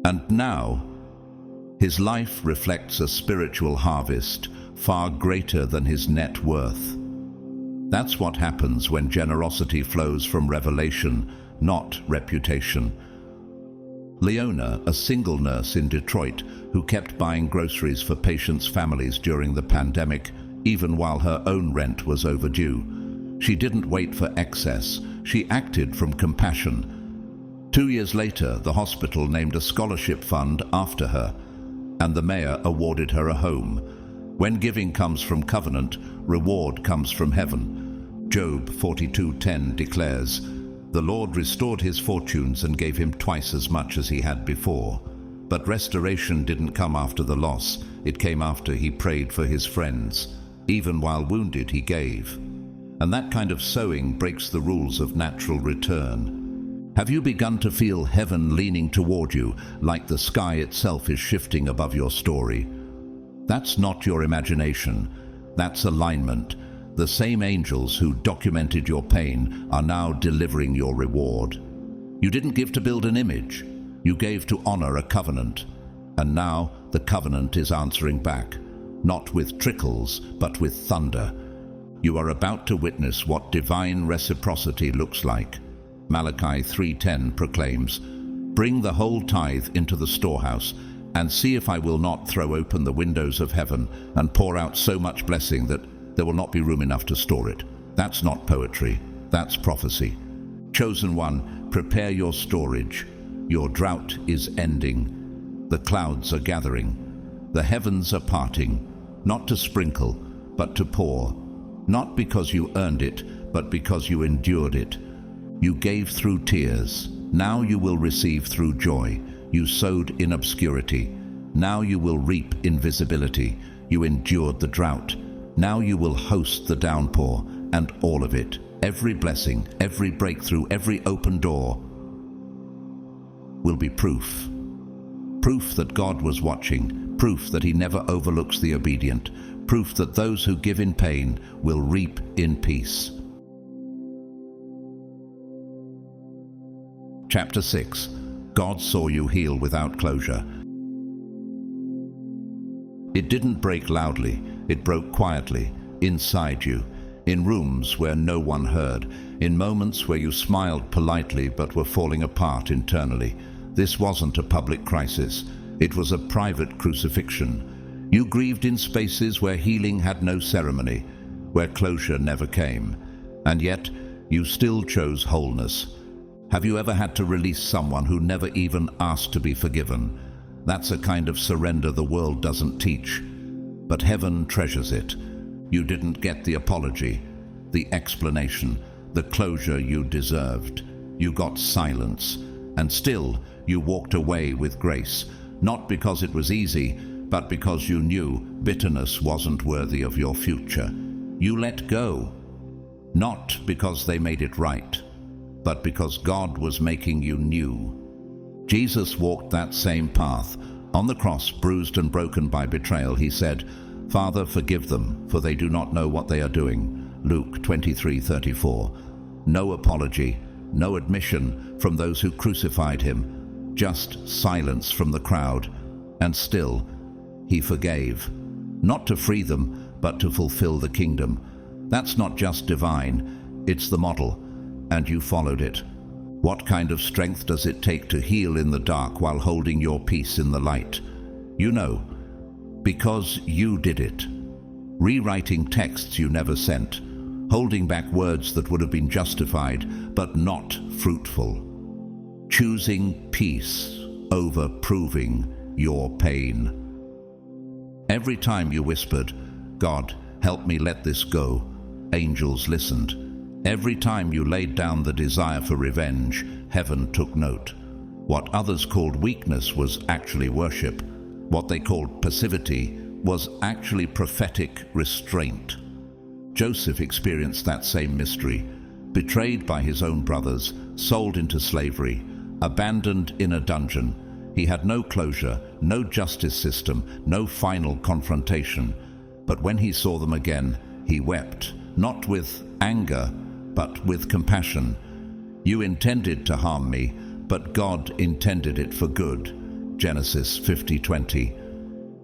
And now, his life reflects a spiritual harvest far greater than his net worth. That's what happens when generosity flows from revelation, not reputation. Leona, a single nurse in Detroit who kept buying groceries for patients' families during the pandemic, even while her own rent was overdue. She didn't wait for excess, she acted from compassion. 2 years later, the hospital named a scholarship fund after her, and the mayor awarded her a home. When giving comes from covenant, reward comes from heaven. Job 42:10 declares, "The Lord restored his fortunes and gave him twice as much as he had before." But restoration didn't come after the loss, it came after he prayed for his friends. Even while wounded, he gave. And that kind of sowing breaks the rules of natural return. Have you begun to feel heaven leaning toward you, like the sky itself is shifting above your story? That's not your imagination, that's alignment. The same angels who documented your pain are now delivering your reward. You didn't give to build an image, you gave to honor a covenant. And now the covenant is answering back, not with trickles, but with thunder. You are about to witness what divine reciprocity looks like. Malachi 3:10 proclaims, "Bring the whole tithe into the storehouse, and see if I will not throw open the windows of heaven and pour out so much blessing that there will not be room enough to store it." That's not poetry, that's prophecy. Chosen one, prepare your storage. Your drought is ending. The clouds are gathering. The heavens are parting, not to sprinkle, but to pour. not because you earned it, but because you endured it. You gave through tears, now you will receive through joy. You sowed in obscurity, now you will reap invisibility. You endured the drought, now you will host the downpour, and all of it, every blessing, every breakthrough, every open door, will be proof. Proof that God was watching, proof that He never overlooks the obedient, proof that those who give in pain will reap in peace. Chapter 6. God saw you heal without closure. It didn't break loudly, it broke quietly, inside you, in rooms where no one heard, in moments where you smiled politely but were falling apart internally. This wasn't a public crisis, it was a private crucifixion. You grieved in spaces where healing had no ceremony, where closure never came, and yet you still chose wholeness. Have you ever had to release someone who never even asked to be forgiven? That's a kind of surrender the world doesn't teach, but heaven treasures it. You didn't get the apology, the explanation, the closure you deserved. You got silence, and still you walked away with grace, not because it was easy, but because you knew bitterness wasn't worthy of your future. You let go, not because they made it right, but because God was making you new. Jesus walked that same path. On the cross, bruised and broken by betrayal, He said, "Father, forgive them, for they do not know what they are doing." Luke 23:34. No apology, no admission from those who crucified Him, just silence from the crowd. And still, He forgave. Not to free them, but to fulfill the kingdom. That's not just divine, it's the model, and you followed it. What kind of strength does it take to heal in the dark while holding your peace in the light? You know, because you did it. Rewriting texts you never sent, holding back words that would have been justified but not fruitful. Choosing peace over proving your pain. Every time you whispered, "God, help me let this go," angels listened. Every time you laid down the desire for revenge, heaven took note. What others called weakness was actually worship. What they called passivity was actually prophetic restraint. Joseph experienced that same mystery. Betrayed by his own brothers, sold into slavery, abandoned in a dungeon. He had no closure, no justice system, no final confrontation. But when he saw them again, he wept, not with anger, but with compassion. "You intended to harm me, but God intended it for good." Genesis 50:20.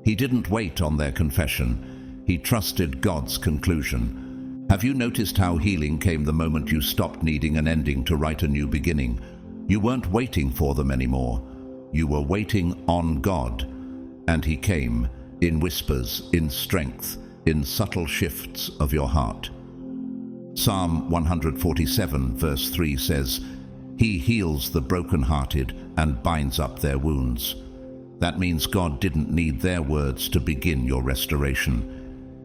He didn't wait on their confession. He trusted God's conclusion. Have you noticed how healing came the moment you stopped needing an ending to write a new beginning? You weren't waiting for them anymore. You were waiting on God. And He came in whispers, in strength, in subtle shifts of your heart. Psalm 147 verse 3 says, "He heals the brokenhearted and binds up their wounds." That means God didn't need their words to begin your restoration.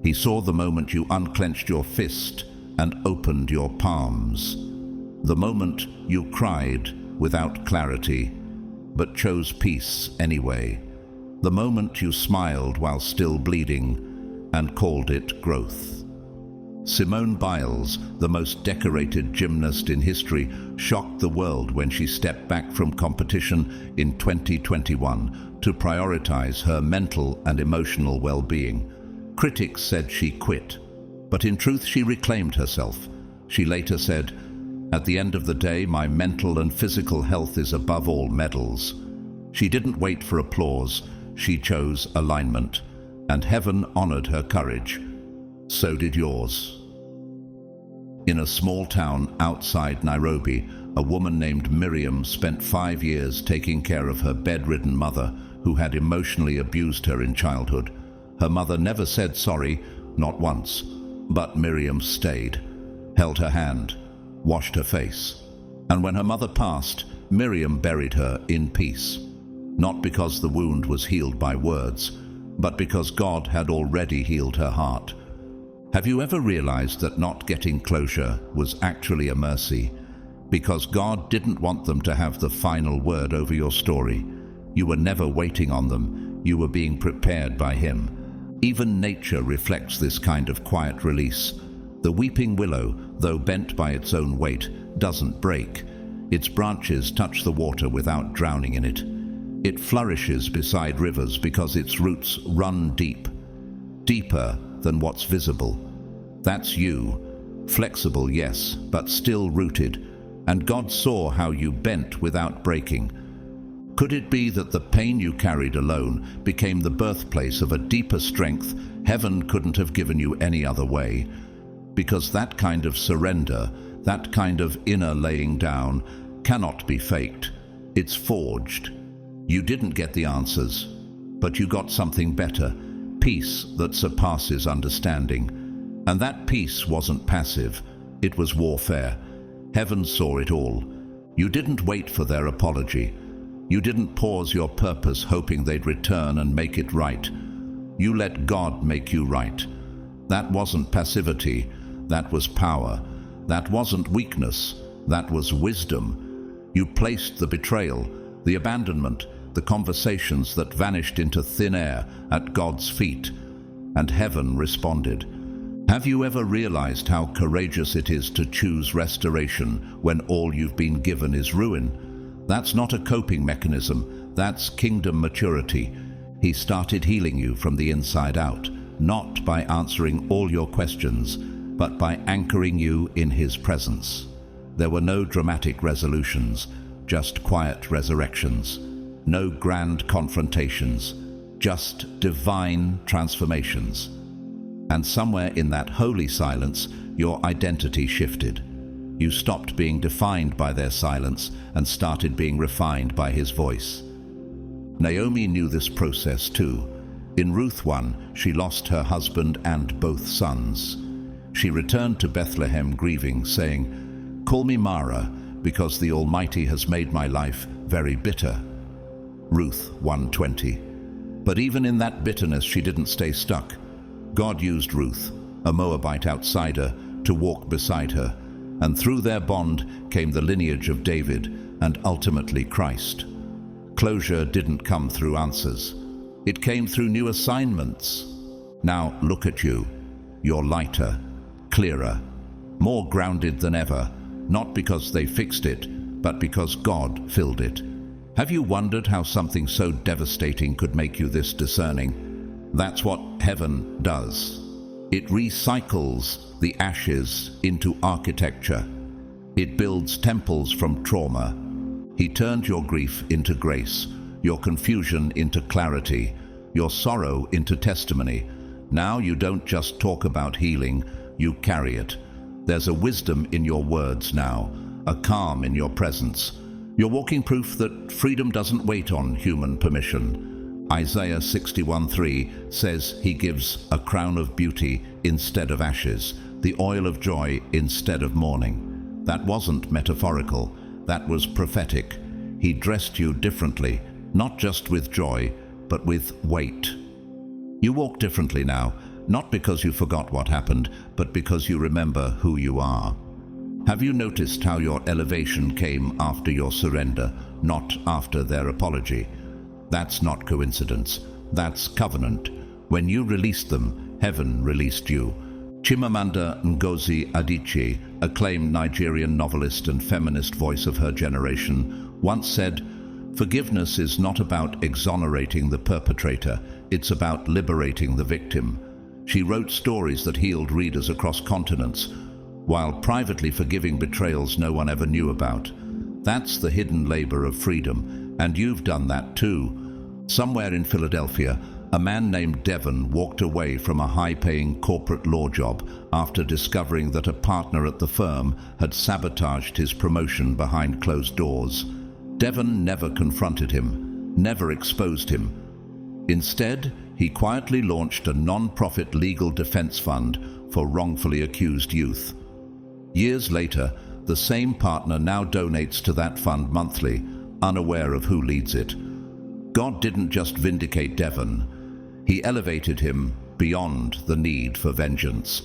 He saw the moment you unclenched your fist and opened your palms. The moment you cried without clarity, but chose peace anyway. The moment you smiled while still bleeding and called it growth. Simone Biles, the most decorated gymnast in history, shocked the world when she stepped back from competition in 2021 to prioritize her mental and emotional well-being. Critics said she quit, but in truth she reclaimed herself. She later said, "At the end of the day, my mental and physical health is above all medals." She didn't wait for applause, she chose alignment, and heaven honored her courage. So did yours. In a small town outside Nairobi, a woman named Miriam spent 5 years taking care of her bedridden mother, who had emotionally abused her in childhood. Her mother never said sorry, not once, but Miriam stayed, held her hand, washed her face. And when her mother passed, Miriam buried her in peace. Not because the wound was healed by words, but because God had already healed her heart. Have you ever realized that not getting closure was actually a mercy? Because God didn't want them to have the final word over your story. You were never waiting on them. You were being prepared by Him. Even nature reflects this kind of quiet release. The weeping willow, though bent by its own weight, doesn't break. Its branches touch the water without drowning in it. It flourishes beside rivers because its roots run deep, deeper than what's visible. That's you. Flexible, yes, but still rooted. And God saw how you bent without breaking. Could it be that the pain you carried alone became the birthplace of a deeper strength heaven couldn't have given you any other way? Because that kind of surrender, that kind of inner laying down, cannot be faked. It's forged. You didn't get the answers, but you got something better, peace that surpasses understanding. And that peace wasn't passive, it was warfare. Heaven saw it all. You didn't wait for their apology. You didn't pause your purpose hoping they'd return and make it right. You let God make you right. That wasn't passivity, that was power. That wasn't weakness, that was wisdom. You placed the betrayal, the abandonment, the conversations that vanished into thin air at God's feet, and heaven responded. Have you ever realized how courageous it is to choose restoration when all you've been given is ruin? That's not a coping mechanism, that's kingdom maturity. He started healing you from the inside out, not by answering all your questions, but by anchoring you in His presence. There were no dramatic resolutions, just quiet resurrections. No grand confrontations, just divine transformations. And somewhere in that holy silence, your identity shifted. You stopped being defined by their silence and started being refined by His voice. Naomi knew this process too. In Ruth 1, she lost her husband and both sons. She returned to Bethlehem grieving, saying, "Call me Mara, because the Almighty has made my life very bitter." Ruth 1:20. But even in that bitterness, she didn't stay stuck. God used Ruth, a Moabite outsider, to walk beside her, and through their bond came the lineage of David and ultimately Christ. Closure didn't come through answers. It came through new assignments. Now look at you. You're lighter, clearer, more grounded than ever, not because they fixed it, but because God filled it. Have you wondered how something so devastating could make you this discerning? That's what heaven does. It recycles the ashes into architecture. It builds temples from trauma. He turned your grief into grace, your confusion into clarity, your sorrow into testimony. Now you don't just talk about healing, you carry it. There's a wisdom in your words now, a calm in your presence. You're walking proof that freedom doesn't wait on human permission. Isaiah 61:3 says He gives a crown of beauty instead of ashes, the oil of joy instead of mourning. That wasn't metaphorical, that was prophetic. He dressed you differently, not just with joy, but with weight. You walk differently now, not because you forgot what happened, but because you remember who you are. Have you noticed how your elevation came after your surrender, not after their apology? That's not coincidence. That's covenant. When you released them, heaven released you. Chimamanda Ngozi Adichie, acclaimed Nigerian novelist and feminist voice of her generation, once said, "Forgiveness is not about exonerating the perpetrator, it's about liberating the victim." She wrote stories that healed readers across continents, while privately forgiving betrayals no one ever knew about. That's the hidden labor of freedom, and you've done that too. Somewhere in Philadelphia, a man named Devon walked away from a high-paying corporate law job after discovering that a partner at the firm had sabotaged his promotion behind closed doors. Devon never confronted him, never exposed him. Instead, he quietly launched a non-profit legal defense fund for wrongfully accused youth. Years later, the same partner now donates to that fund monthly, unaware of who leads it. God didn't just vindicate Devon, He elevated him beyond the need for vengeance.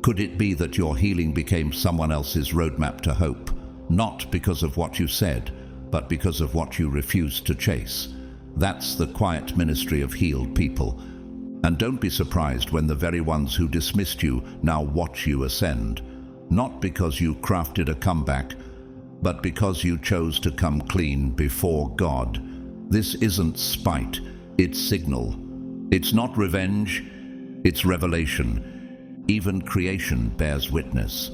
Could it be that your healing became someone else's roadmap to hope, not because of what you said, but because of what you refused to chase? That's the quiet ministry of healed people. And don't be surprised when the very ones who dismissed you now watch you ascend, not because you crafted a comeback, but because you chose to come clean before God. This isn't spite, it's signal. It's not revenge, it's revelation. Even creation bears witness.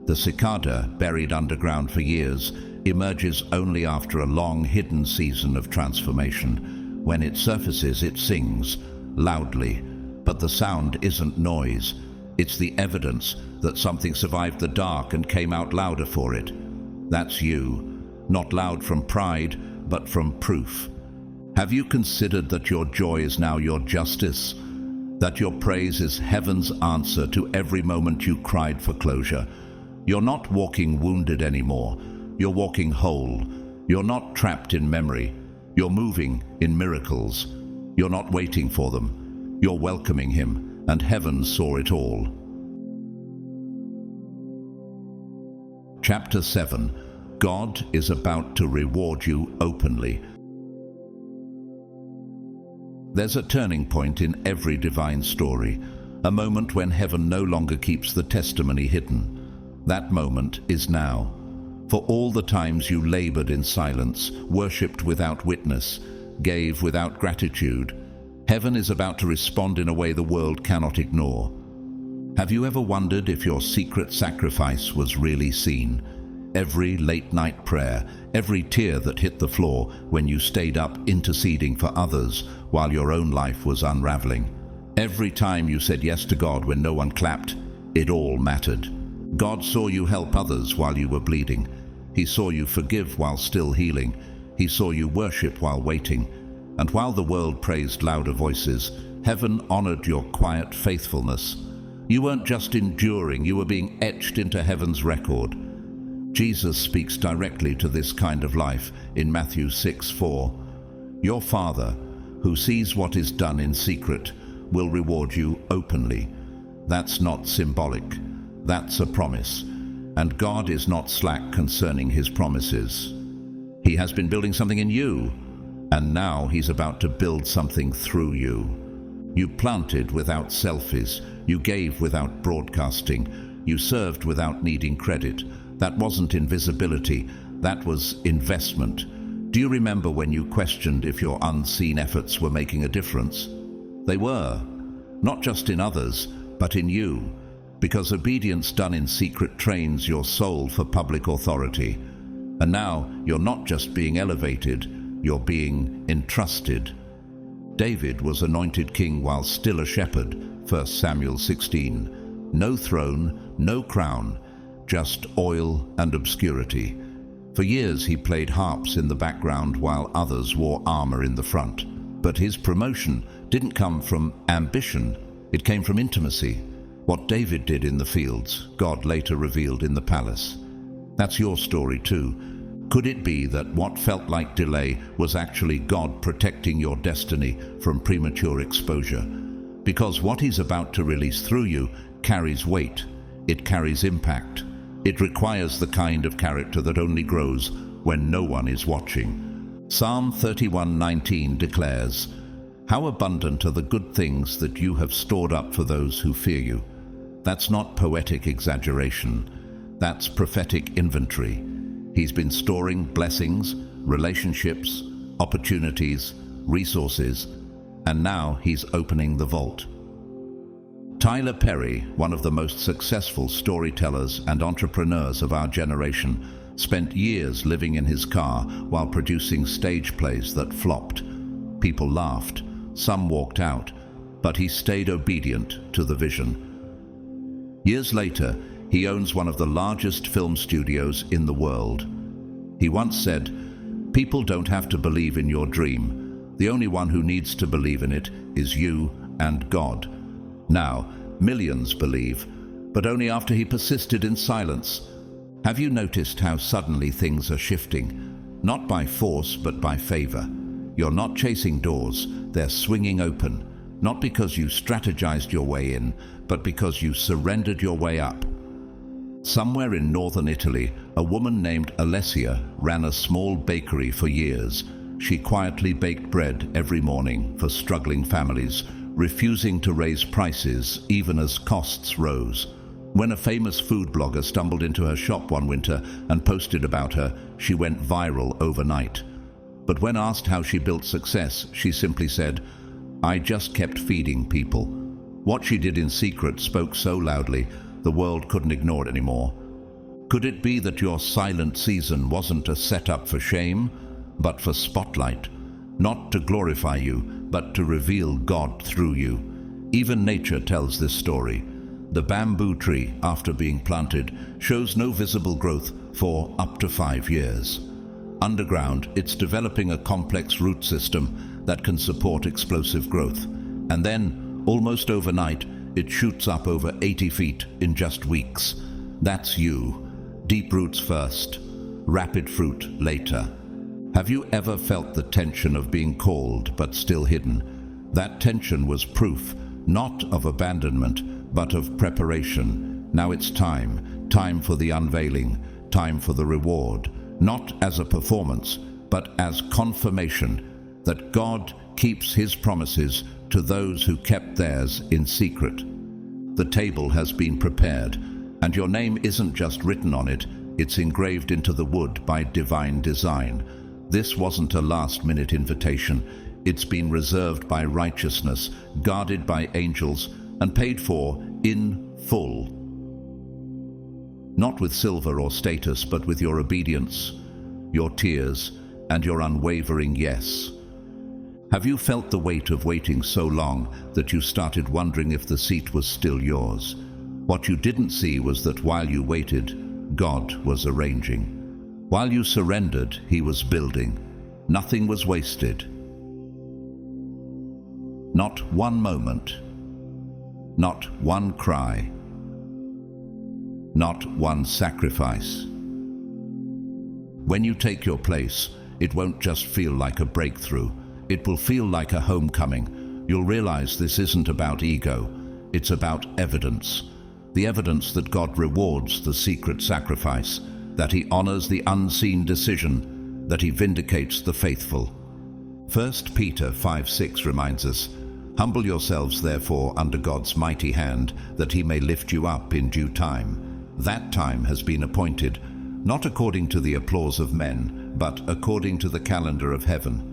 The cicada, buried underground for years, emerges only after a long hidden season of transformation. When it surfaces, it sings loudly, but the sound isn't noise. It's the evidence that something survived the dark and came out louder for it. That's you, not loud from pride, but from proof. Have you considered that your joy is now your justice? That your praise is heaven's answer to every moment you cried for closure? You're not walking wounded anymore. You're walking whole. You're not trapped in memory. You're moving in miracles. You're not waiting for them. You're welcoming him, and heaven saw it all. Chapter 7. God is about to reward you openly. There's a turning point in every divine story, a moment when heaven no longer keeps the testimony hidden. That moment is now. For all the times you labored in silence, worshipped without witness, gave without gratitude, heaven is about to respond in a way the world cannot ignore. Have you ever wondered if your secret sacrifice was really seen? Every late-night prayer, every tear that hit the floor when you stayed up interceding for others while your own life was unraveling. Every time you said yes to God when no one clapped, it all mattered. God saw you help others while you were bleeding. He saw you forgive while still healing. He saw you worship while waiting. And while the world praised louder voices, heaven honored your quiet faithfulness. You weren't just enduring, you were being etched into heaven's record. Jesus speaks directly to this kind of life in Matthew 6:4. Your Father, who sees what is done in secret, will reward you openly. That's not symbolic. That's a promise. And God is not slack concerning his promises. He has been building something in you, and now he's about to build something through you. You planted without selfies. You gave without broadcasting. You served without needing credit. That wasn't invisibility, that was investment. Do you remember when you questioned if your unseen efforts were making a difference? They were, not just in others, but in you, because obedience done in secret trains your soul for public authority. And now you're not just being elevated, you're being entrusted. David was anointed king while still a shepherd, 1 Samuel 16. No throne, no crown, just oil and obscurity. For years he played harps in the background while others wore armor in the front. But his promotion didn't come from ambition, it came from intimacy. What David did in the fields, God later revealed in the palace. That's your story too. Could it be that what felt like delay was actually God protecting your destiny from premature exposure? Because what he's about to release through you carries weight, it carries impact. It requires the kind of character that only grows when no one is watching. Psalm 31:19 declares, "How abundant are the good things that you have stored up for those who fear you." That's not poetic exaggeration. That's prophetic inventory. He's been storing blessings, relationships, opportunities, resources, and now he's opening the vault. Tyler Perry, one of the most successful storytellers and entrepreneurs of our generation, spent years living in his car while producing stage plays that flopped. People laughed, some walked out, but he stayed obedient to the vision. Years later, he owns one of the largest film studios in the world. He once said, "People don't have to believe in your dream. The only one who needs to believe in it is you and God." Now, millions believe, but only after he persisted in silence. Have you noticed how suddenly things are shifting? Not by force, but by favor. You're not chasing doors, they're swinging open. not because you strategized your way in, but because you surrendered your way up. Somewhere in northern Italy, a woman named Alessia ran a small bakery for years. She quietly baked bread every morning for struggling families, refusing to raise prices even as costs rose. When a famous food blogger stumbled into her shop one winter and posted about her, she went viral overnight. But when asked how she built success, she simply said, "I just kept feeding people." What she did in secret spoke so loudly, the world couldn't ignore it anymore. Could it be that your silent season wasn't a setup for shame, but for spotlight? Not to glorify you, but to reveal God through you. Even nature tells this story. The bamboo tree, after being planted, shows no visible growth for up to 5 years. Underground, it's developing a complex root system that can support explosive growth. And then, almost overnight, it shoots up over 80 feet in just weeks. That's you. Deep roots first, rapid fruit later. Have you ever felt the tension of being called but still hidden? That tension was proof, not of abandonment, but of preparation. Now it's time for the unveiling, time for the reward, not as a performance, but as confirmation that God keeps His promises to those who kept theirs in secret. The table has been prepared, and your name isn't just written on it, it's engraved into the wood by divine design. This wasn't a last-minute invitation. It's been reserved by righteousness, guarded by angels, and paid for in full. Not with silver or status, but with your obedience, your tears, and your unwavering yes. Have you felt the weight of waiting so long that you started wondering if the seat was still yours? What you didn't see was that while you waited, God was arranging. While you surrendered, He was building. Nothing was wasted. Not one moment. Not one cry. Not one sacrifice. When you take your place, it won't just feel like a breakthrough. It will feel like a homecoming. You'll realize this isn't about ego. It's about evidence. The evidence that God rewards the secret sacrifice, that He honors the unseen decision, that He vindicates the faithful. 1 Peter 5:6 reminds us, "Humble yourselves therefore under God's mighty hand, that He may lift you up in due time." That time has been appointed, not according to the applause of men, but according to the calendar of heaven.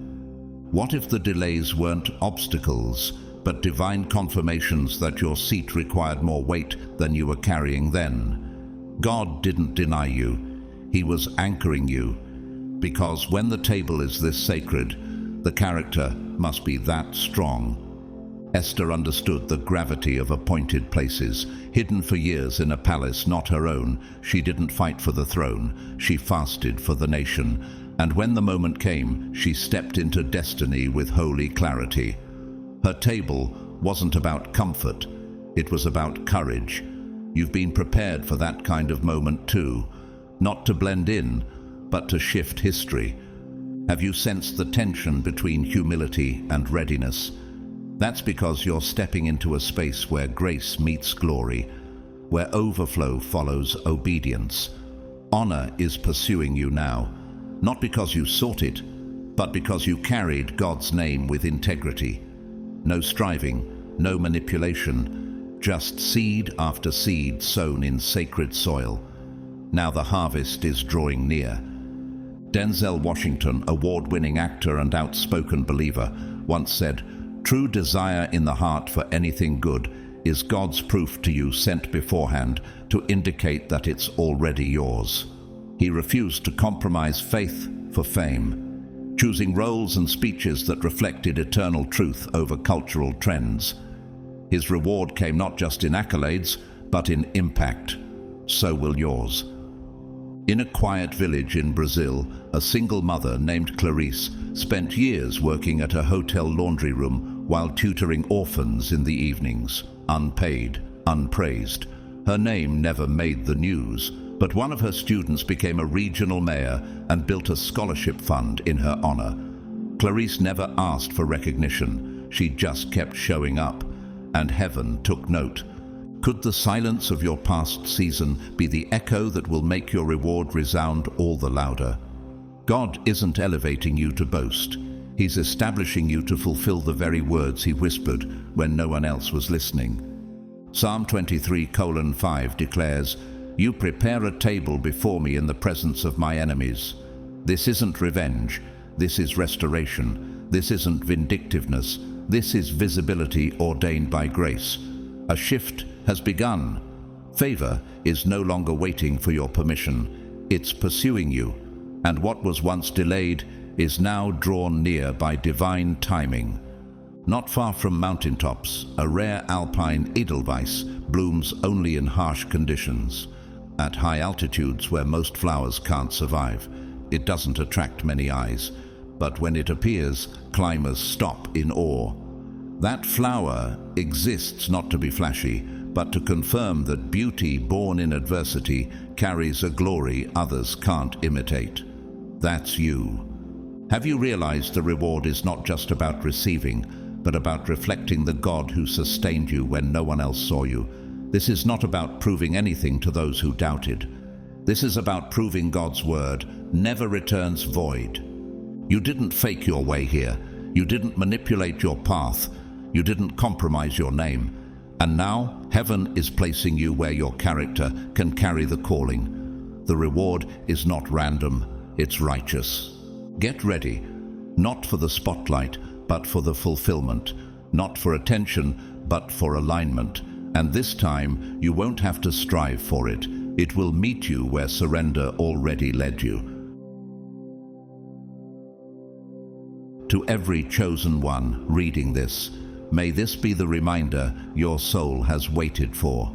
What if the delays weren't obstacles, but divine confirmations that your seat required more weight than you were carrying then? God didn't deny you. He was anchoring you, because when the table is this sacred, the character must be that strong. Esther understood the gravity of appointed places. Hidden for years in a palace not her own, she didn't fight for the throne, she fasted for the nation. And when the moment came, she stepped into destiny with holy clarity. Her table wasn't about comfort, it was about courage. You've been prepared for that kind of moment too, not to blend in, but to shift history. Have you sensed the tension between humility and readiness? That's because you're stepping into a space where grace meets glory, where overflow follows obedience. Honor is pursuing you now, not because you sought it, but because you carried God's name with integrity. No striving, no manipulation, just seed after seed sown in sacred soil. Now the harvest is drawing near. Denzel Washington, award-winning actor and outspoken believer, once said, "True desire in the heart for anything good is God's proof to you sent beforehand to indicate that it's already yours." He refused to compromise faith for fame, choosing roles and speeches that reflected eternal truth over cultural trends. His reward came not just in accolades, but in impact. So will yours. In a quiet village in Brazil, a single mother named Clarice spent years working at a hotel laundry room while tutoring orphans in the evenings, unpaid, unpraised. Her name never made the news, but one of her students became a regional mayor and built a scholarship fund in her honor. Clarice never asked for recognition. She just kept showing up, and heaven took note. Could the silence of your past season be the echo that will make your reward resound all the louder? God isn't elevating you to boast. He's establishing you to fulfill the very words He whispered when no one else was listening. Psalm 23:5 declares, "You prepare a table before me in the presence of my enemies." This isn't revenge. This is restoration. This isn't vindictiveness. This is visibility ordained by grace. A shift has begun. Favor is no longer waiting for your permission. It's pursuing you. And what was once delayed is now drawn near by divine timing. Not far from mountaintops, a rare alpine edelweiss blooms only in harsh conditions. At high altitudes where most flowers can't survive, it doesn't attract many eyes. But when it appears, climbers stop in awe. That flower exists not to be flashy, but to confirm that beauty born in adversity carries a glory others can't imitate. That's you. Have you realized the reward is not just about receiving, but about reflecting the God who sustained you when no one else saw you? This is not about proving anything to those who doubted. This is about proving God's word never returns void. You didn't fake your way here. You didn't manipulate your path. You didn't compromise your name. And now, heaven is placing you where your character can carry the calling. The reward is not random, it's righteous. Get ready, not for the spotlight, but for the fulfillment. Not for attention, but for alignment. And this time, you won't have to strive for it. It will meet you where surrender already led you. To every chosen one reading this, may this be the reminder your soul has waited for.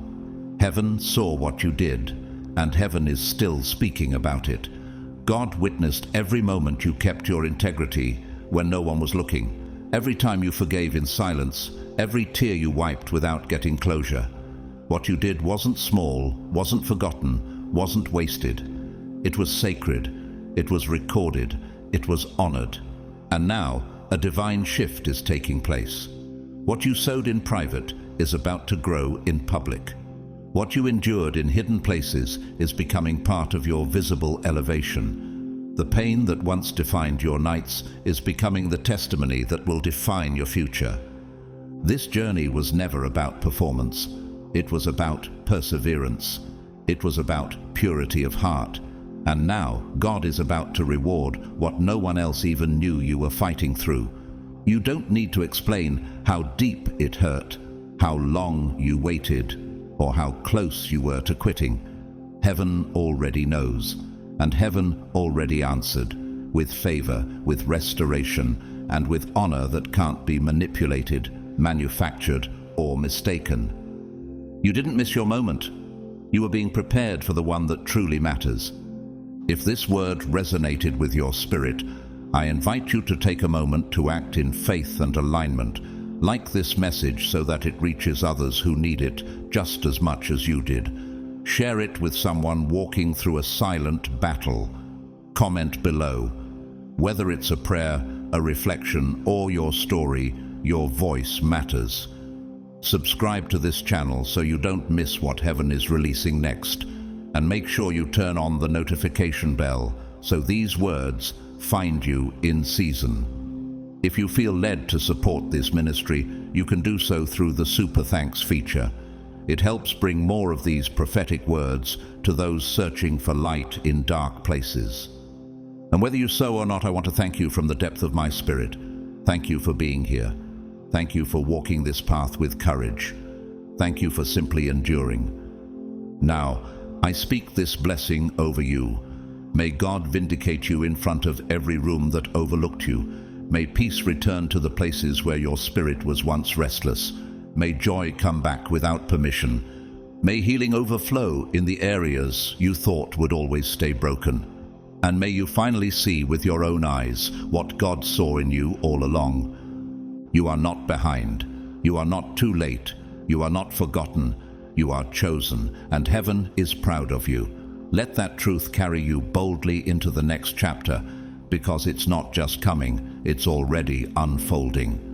Heaven saw what you did, and heaven is still speaking about it. God witnessed every moment you kept your integrity when no one was looking, every time you forgave in silence, every tear you wiped without getting closure. What you did wasn't small, wasn't forgotten, wasn't wasted. It was sacred, it was recorded, it was honored. And now, a divine shift is taking place. What you sowed in private is about to grow in public. What you endured in hidden places is becoming part of your visible elevation. The pain that once defined your nights is becoming the testimony that will define your future. This journey was never about performance. It was about perseverance. It was about purity of heart. And now, God is about to reward what no one else even knew you were fighting through. You don't need to explain how deep it hurt, how long you waited, or how close you were to quitting. Heaven already knows, and heaven already answered, with favor, with restoration, and with honor that can't be manipulated, manufactured, or mistaken. You didn't miss your moment. You were being prepared for the one that truly matters. If this word resonated with your spirit, I invite you to take a moment to act in faith and alignment. Like this message so that it reaches others who need it just as much as you did. Share it with someone walking through a silent battle. Comment below. Whether it's a prayer, a reflection, or your story, your voice matters. Subscribe to this channel so you don't miss what heaven is releasing next. And make sure you turn on the notification bell so these words find you in season. If you feel led to support this ministry, you can do so through the Super Thanks feature. It helps bring more of these prophetic words to those searching for light in dark places. And whether you sow or not, I want to thank you from the depth of my spirit. Thank you for being here. Thank you for walking this path with courage. Thank you for simply enduring. Now, I speak this blessing over you. May God vindicate you in front of every room that overlooked you. May peace return to the places where your spirit was once restless. May joy come back without permission. May healing overflow in the areas you thought would always stay broken. And may you finally see with your own eyes what God saw in you all along. You are not behind. You are not too late. You are not forgotten. You are chosen, and heaven is proud of you. Let that truth carry you boldly into the next chapter, because it's not just coming, it's already unfolding.